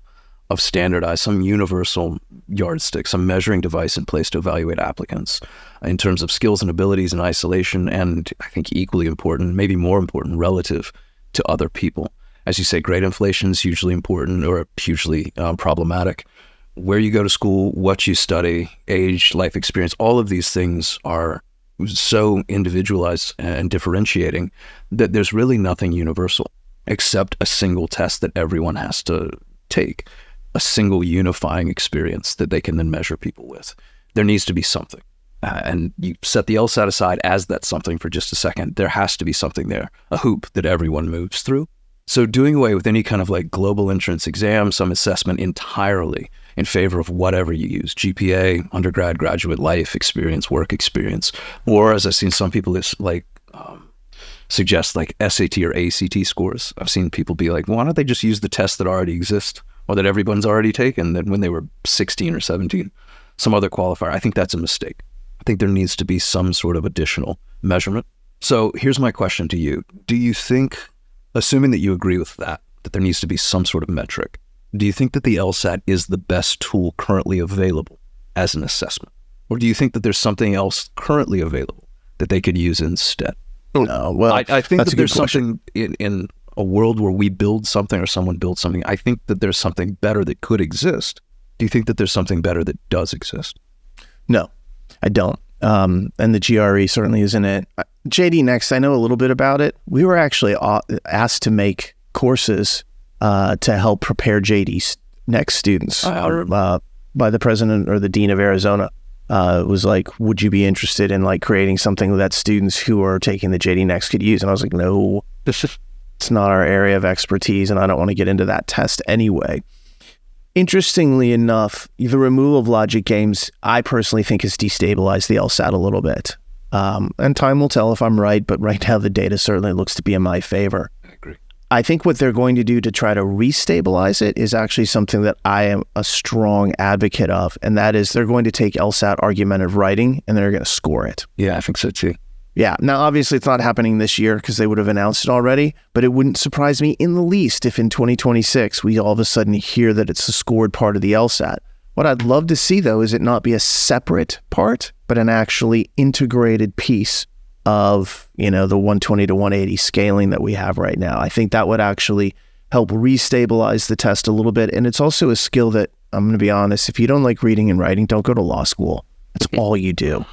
of standardized, some universal yardstick, some measuring device in place to evaluate applicants in terms of skills and abilities in isolation, and I think equally important, maybe more important, relative to other people. As you say, grade inflation is hugely important, or hugely problematic. Where you go to school, what you study, age, life experience, all of these things are so individualized and differentiating that there's really nothing universal except a single test that everyone has to take, a single unifying experience that they can then measure people with. There needs to be something. And you set the LSAT aside as that something for just a second. There has to be something there, a hoop that everyone moves through. So doing away with any kind of like global entrance exam, some assessment entirely in favor of whatever you use, GPA, undergrad, graduate life experience, work experience, or as I've seen some people suggest like SAT or ACT scores. I've seen people be like, why don't they just use the tests that already exist or that everyone's already taken that when they were 16 or 17, some other qualifier. I think that's a mistake. I think there needs to be some sort of additional measurement. So here's my question to you. Do you think, assuming that you agree with that there needs to be some sort of metric, do you think that the LSAT is the best tool currently available as an assessment? Or do you think that there's something else currently available that they could use instead? No, well, I think that there's question. something in a world where we build something or someone builds something. I think that there's something better that could exist. Do you think that there's something better that does exist? No, I don't. And the GRE certainly isn't it. JD Next, I know a little bit about it. We were actually asked to make courses to help prepare JD Next students by the president or the dean of Arizona. It was like, would you be interested in like creating something that students who are taking the JD Next could use? And I was like, no, it's not our area of expertise, and I don't want to get into that test anyway. Interestingly enough, the removal of logic games, I personally think has destabilized the LSAT a little bit. And time will tell if I'm right, but right now the data certainly looks to be in my favor. I agree. I think what they're going to do to try to restabilize it is actually something that I am a strong advocate of, and that is they're going to take LSAT argumentative writing and they're going to score it. Yeah, I think so too. Yeah. Now, obviously, it's not happening this year because they would have announced it already, but it wouldn't surprise me in the least if in 2026 we all of a sudden hear that it's the scored part of the LSAT. What I'd love to see, though, is it not be a separate part, but an actually integrated piece of, the 120 to 180 scaling that we have right now. I think that would actually help restabilize the test a little bit. And it's also a skill that, I'm going to be honest, if you don't like reading and writing, don't go to law school. That's all you do.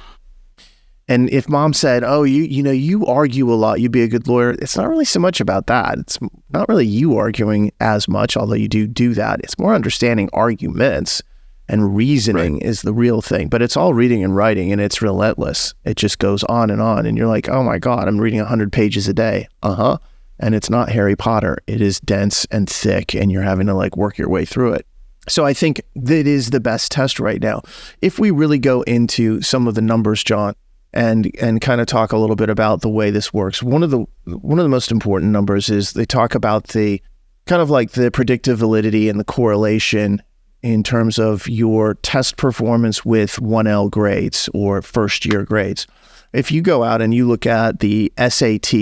And if mom said, oh, you argue a lot, you'd be a good lawyer, it's not really so much about that. It's not really you arguing as much, although you do that. It's more understanding arguments and reasoning is the real thing. But it's all reading and writing, and it's relentless. It just goes on. And you're like, oh my God, I'm reading 100 pages a day. And it's not Harry Potter. It is dense and thick, and you're having to like work your way through it. So I think that is the best test right now. If we really go into some of the numbers, John, and kind of talk a little bit about the way this works. One of the most important numbers is they talk about the kind of like the predictive validity and the correlation in terms of your test performance with 1L grades or first year grades. If you go out and you look at the SAT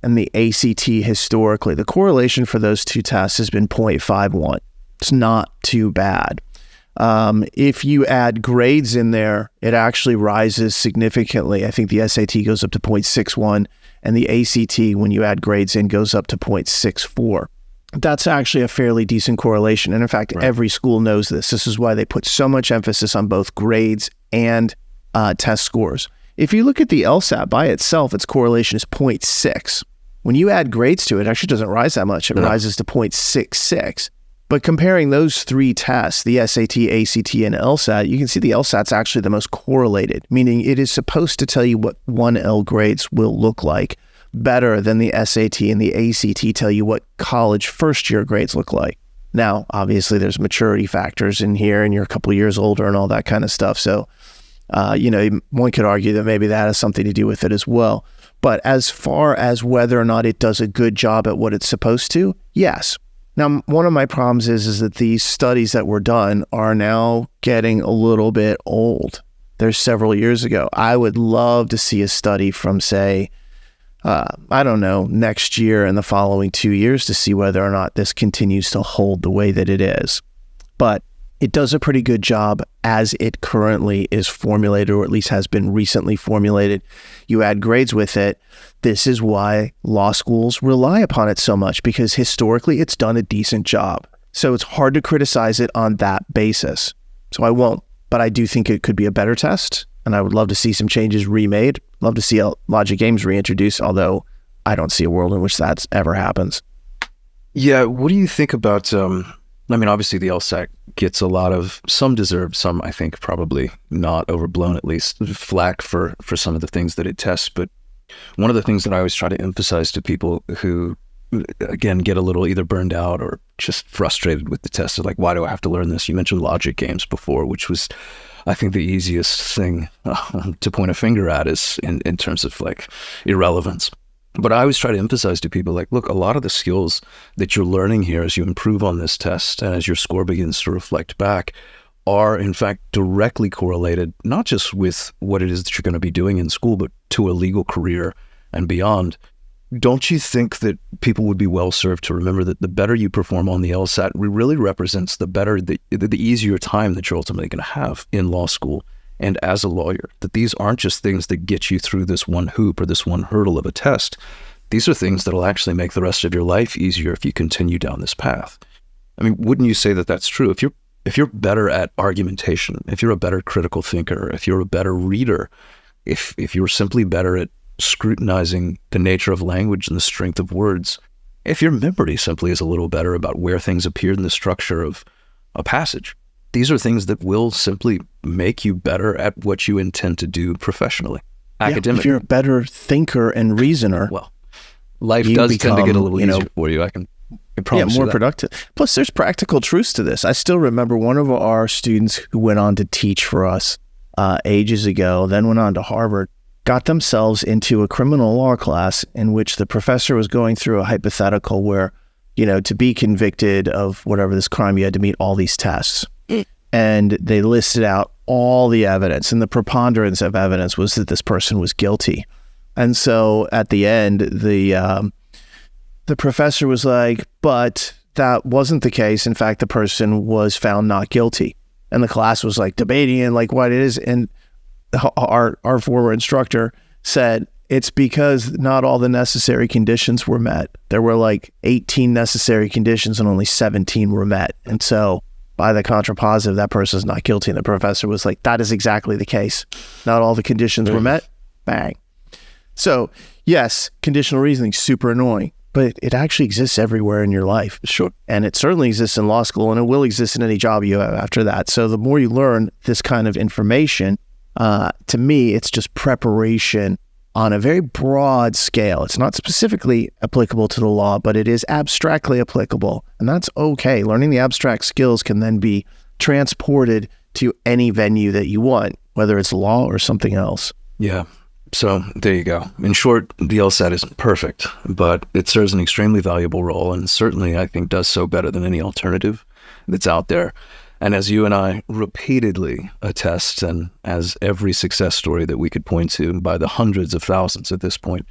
and the ACT historically, the correlation for those two tests has been 0.51. It's not too bad. If you add grades in there, it actually rises significantly. I think the SAT goes up to 0.61 and the ACT, when you add grades in, goes up to 0.64. That's actually a fairly decent correlation. And in fact, every school knows this. This is why they put so much emphasis on both grades and test scores. If you look at the LSAT by itself, its correlation is 0.6. When you add grades to it, it actually doesn't rise that much. It rises to 0.66. But comparing those three tests, the SAT, ACT, and LSAT, you can see the LSAT's actually the most correlated, meaning it is supposed to tell you what 1L grades will look like better than the SAT and the ACT tell you what college first-year grades look like. Now, obviously, there's maturity factors in here, and you're a couple of years older and all that kind of stuff. So, one could argue that maybe that has something to do with it as well. But as far as whether or not it does a good job at what it's supposed to, yes. Now, one of my problems is that these studies that were done are now getting a little bit old. They're several years ago. I would love to see a study from, say, next year and the following 2 years to see whether or not this continues to hold the way that it is. But it does a pretty good job as it currently is formulated, or at least has been recently formulated. You add grades with it. This is why law schools rely upon it so much, because historically it's done a decent job. So it's hard to criticize it on that basis. So I won't, but I do think it could be a better test. and I would love to see some changes remade. Love to see logic games reintroduced, although I don't see a world in which that ever happens. Yeah, what do you think about, obviously the LSAT gets a lot of, some deserved, some I think probably not, overblown at least, flack for some of the things that it tests. But one of the things that I always try to emphasize to people who, again, get a little either burned out or just frustrated with the test is like, why do I have to learn this? You mentioned logic games before, which was, I think, the easiest thing to point a finger at is in terms of like irrelevance. But I always try to emphasize to people like, look, a lot of the skills that you're learning here as you improve on this test and as your score begins to reflect back are in fact directly correlated, not just with what it is that you're going to be doing in school, but to a legal career and beyond. Don't you think that people would be well served to remember that the better you perform on the LSAT really represents the easier time that you're ultimately going to have in law school and as a lawyer, that these aren't just things that get you through this one hoop or this one hurdle of a test. These are things that will actually make the rest of your life easier if you continue down this path. I mean, wouldn't you say that that's true? If you're better at argumentation, if you're a better critical thinker, if you're a better reader, if you're simply better at scrutinizing the nature of language and the strength of words, if your memory simply is a little better about where things appear in the structure of a passage, these are things that will simply make you better at what you intend to do professionally, academically. If you're a better thinker and reasoner, well, life does tend to get a little easier for you. I can promise you more that. Productive. Plus, there's practical truths to this. I still remember one of our students who went on to teach for us ages ago, then went on to Harvard, got themselves into a criminal law class in which the professor was going through a hypothetical where, to be convicted of whatever this crime, you had to meet all these tests. And they listed out all the evidence, and the preponderance of evidence was that this person was guilty. And so at the end, the professor was like, but that wasn't the case. In fact, the person was found not guilty. And the class was like debating and like what it is. And our former instructor said, it's because not all the necessary conditions were met. There were like 18 necessary conditions and only 17 were met. And so by the contrapositive, that person is not guilty. And the professor was like, that is exactly the case. Not all the conditions were met. Bang. So yes, conditional reasoning, super annoying, but it actually exists everywhere in your life. Sure. And it certainly exists in law school, and it will exist in any job you have after that. So the more you learn this kind of information, to me, it's just preparation on a very broad scale. It's not specifically applicable to the law, but it is abstractly applicable. And that's okay. Learning the abstract skills can then be transported to any venue that you want, whether it's law or something else. Yeah. So there you go. In short, the LSAT isn't perfect, but it serves an extremely valuable role, and certainly I think does so better than any alternative that's out there. And as you and I repeatedly attest, and as every success story that we could point to by the hundreds of thousands at this point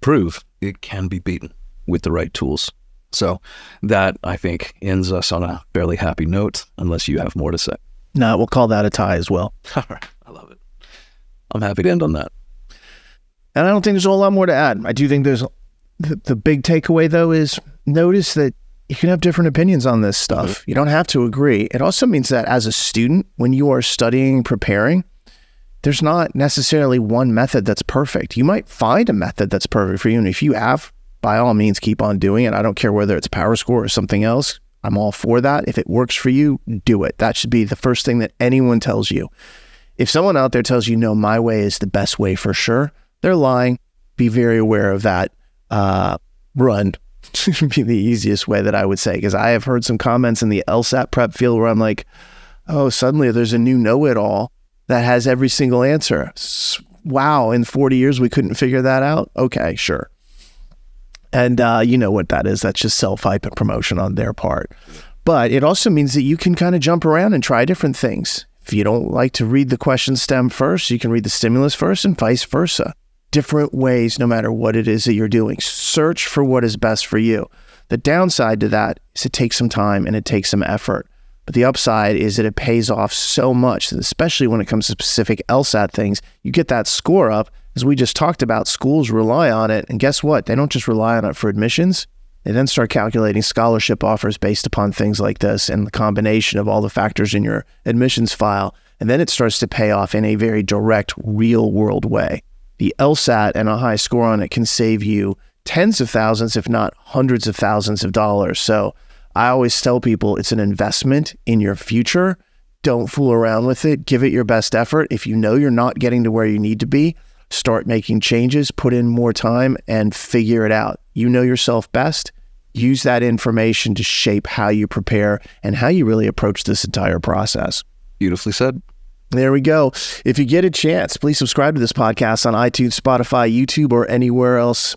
prove, it can be beaten with the right tools. So that, I think, ends us on a fairly happy note, unless you have more to say. No, we'll call that a tie as well. All right. I love it. I'm happy to end on that. And I don't think there's a whole lot more to add. I do think there's the big takeaway, though, is notice that you can have different opinions on this stuff. Mm-hmm. You don't have to agree. It also means that as a student, when you are studying, preparing, there's not necessarily one method that's perfect. You might find a method that's perfect for you. And if you have, by all means, keep on doing it. I don't care whether it's PowerScore or something else. I'm all for that. If it works for you, do it. That should be the first thing that anyone tells you. If someone out there tells you, no, my way is the best way for sure, they're lying. Be very aware of that. Run would be the easiest way that I would say, because I have heard some comments in the LSAT prep field where I'm like, oh, suddenly there's a new know-it-all that has every single answer. Wow, in 40 years we couldn't figure that out? Okay, sure. And you know what that is. That's just self-hype and promotion on their part. But it also means that you can kind of jump around and try different things. If you don't like to read the question stem first, you can read the stimulus first and vice versa. Different ways, no matter what it is that you're doing. Search for what is best for you. The downside to that is it takes some time and it takes some effort. But the upside is that it pays off so much, especially when it comes to specific LSAT things. You get that score up. As we just talked about, schools rely on it. And guess what? They don't just rely on it for admissions. They then start calculating scholarship offers based upon things like this, and the combination of all the factors in your admissions file And then it starts to pay off in a very direct, real world way. The LSAT and a high score on it can save you tens of thousands, if not hundreds of thousands of dollars. So I always tell people it's an investment in your future. Don't fool around with it. Give it your best effort. If you know you're not getting to where you need to be, start making changes, put in more time, and figure it out. You know yourself best. Use that information to shape how you prepare and how you really approach this entire process. Beautifully said. There we go. If you get a chance, please subscribe to this podcast on iTunes, Spotify, YouTube, or anywhere else.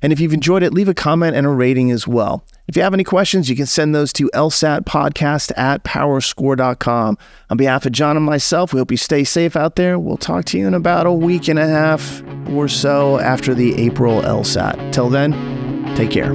And if you've enjoyed it, leave a comment and a rating as well. If you have any questions, you can send those to lsatpodcast@powerscore.com. On behalf of John and myself, we hope you stay safe out there. We'll talk to you in about a week and a half or so after the April LSAT. Till then, take care.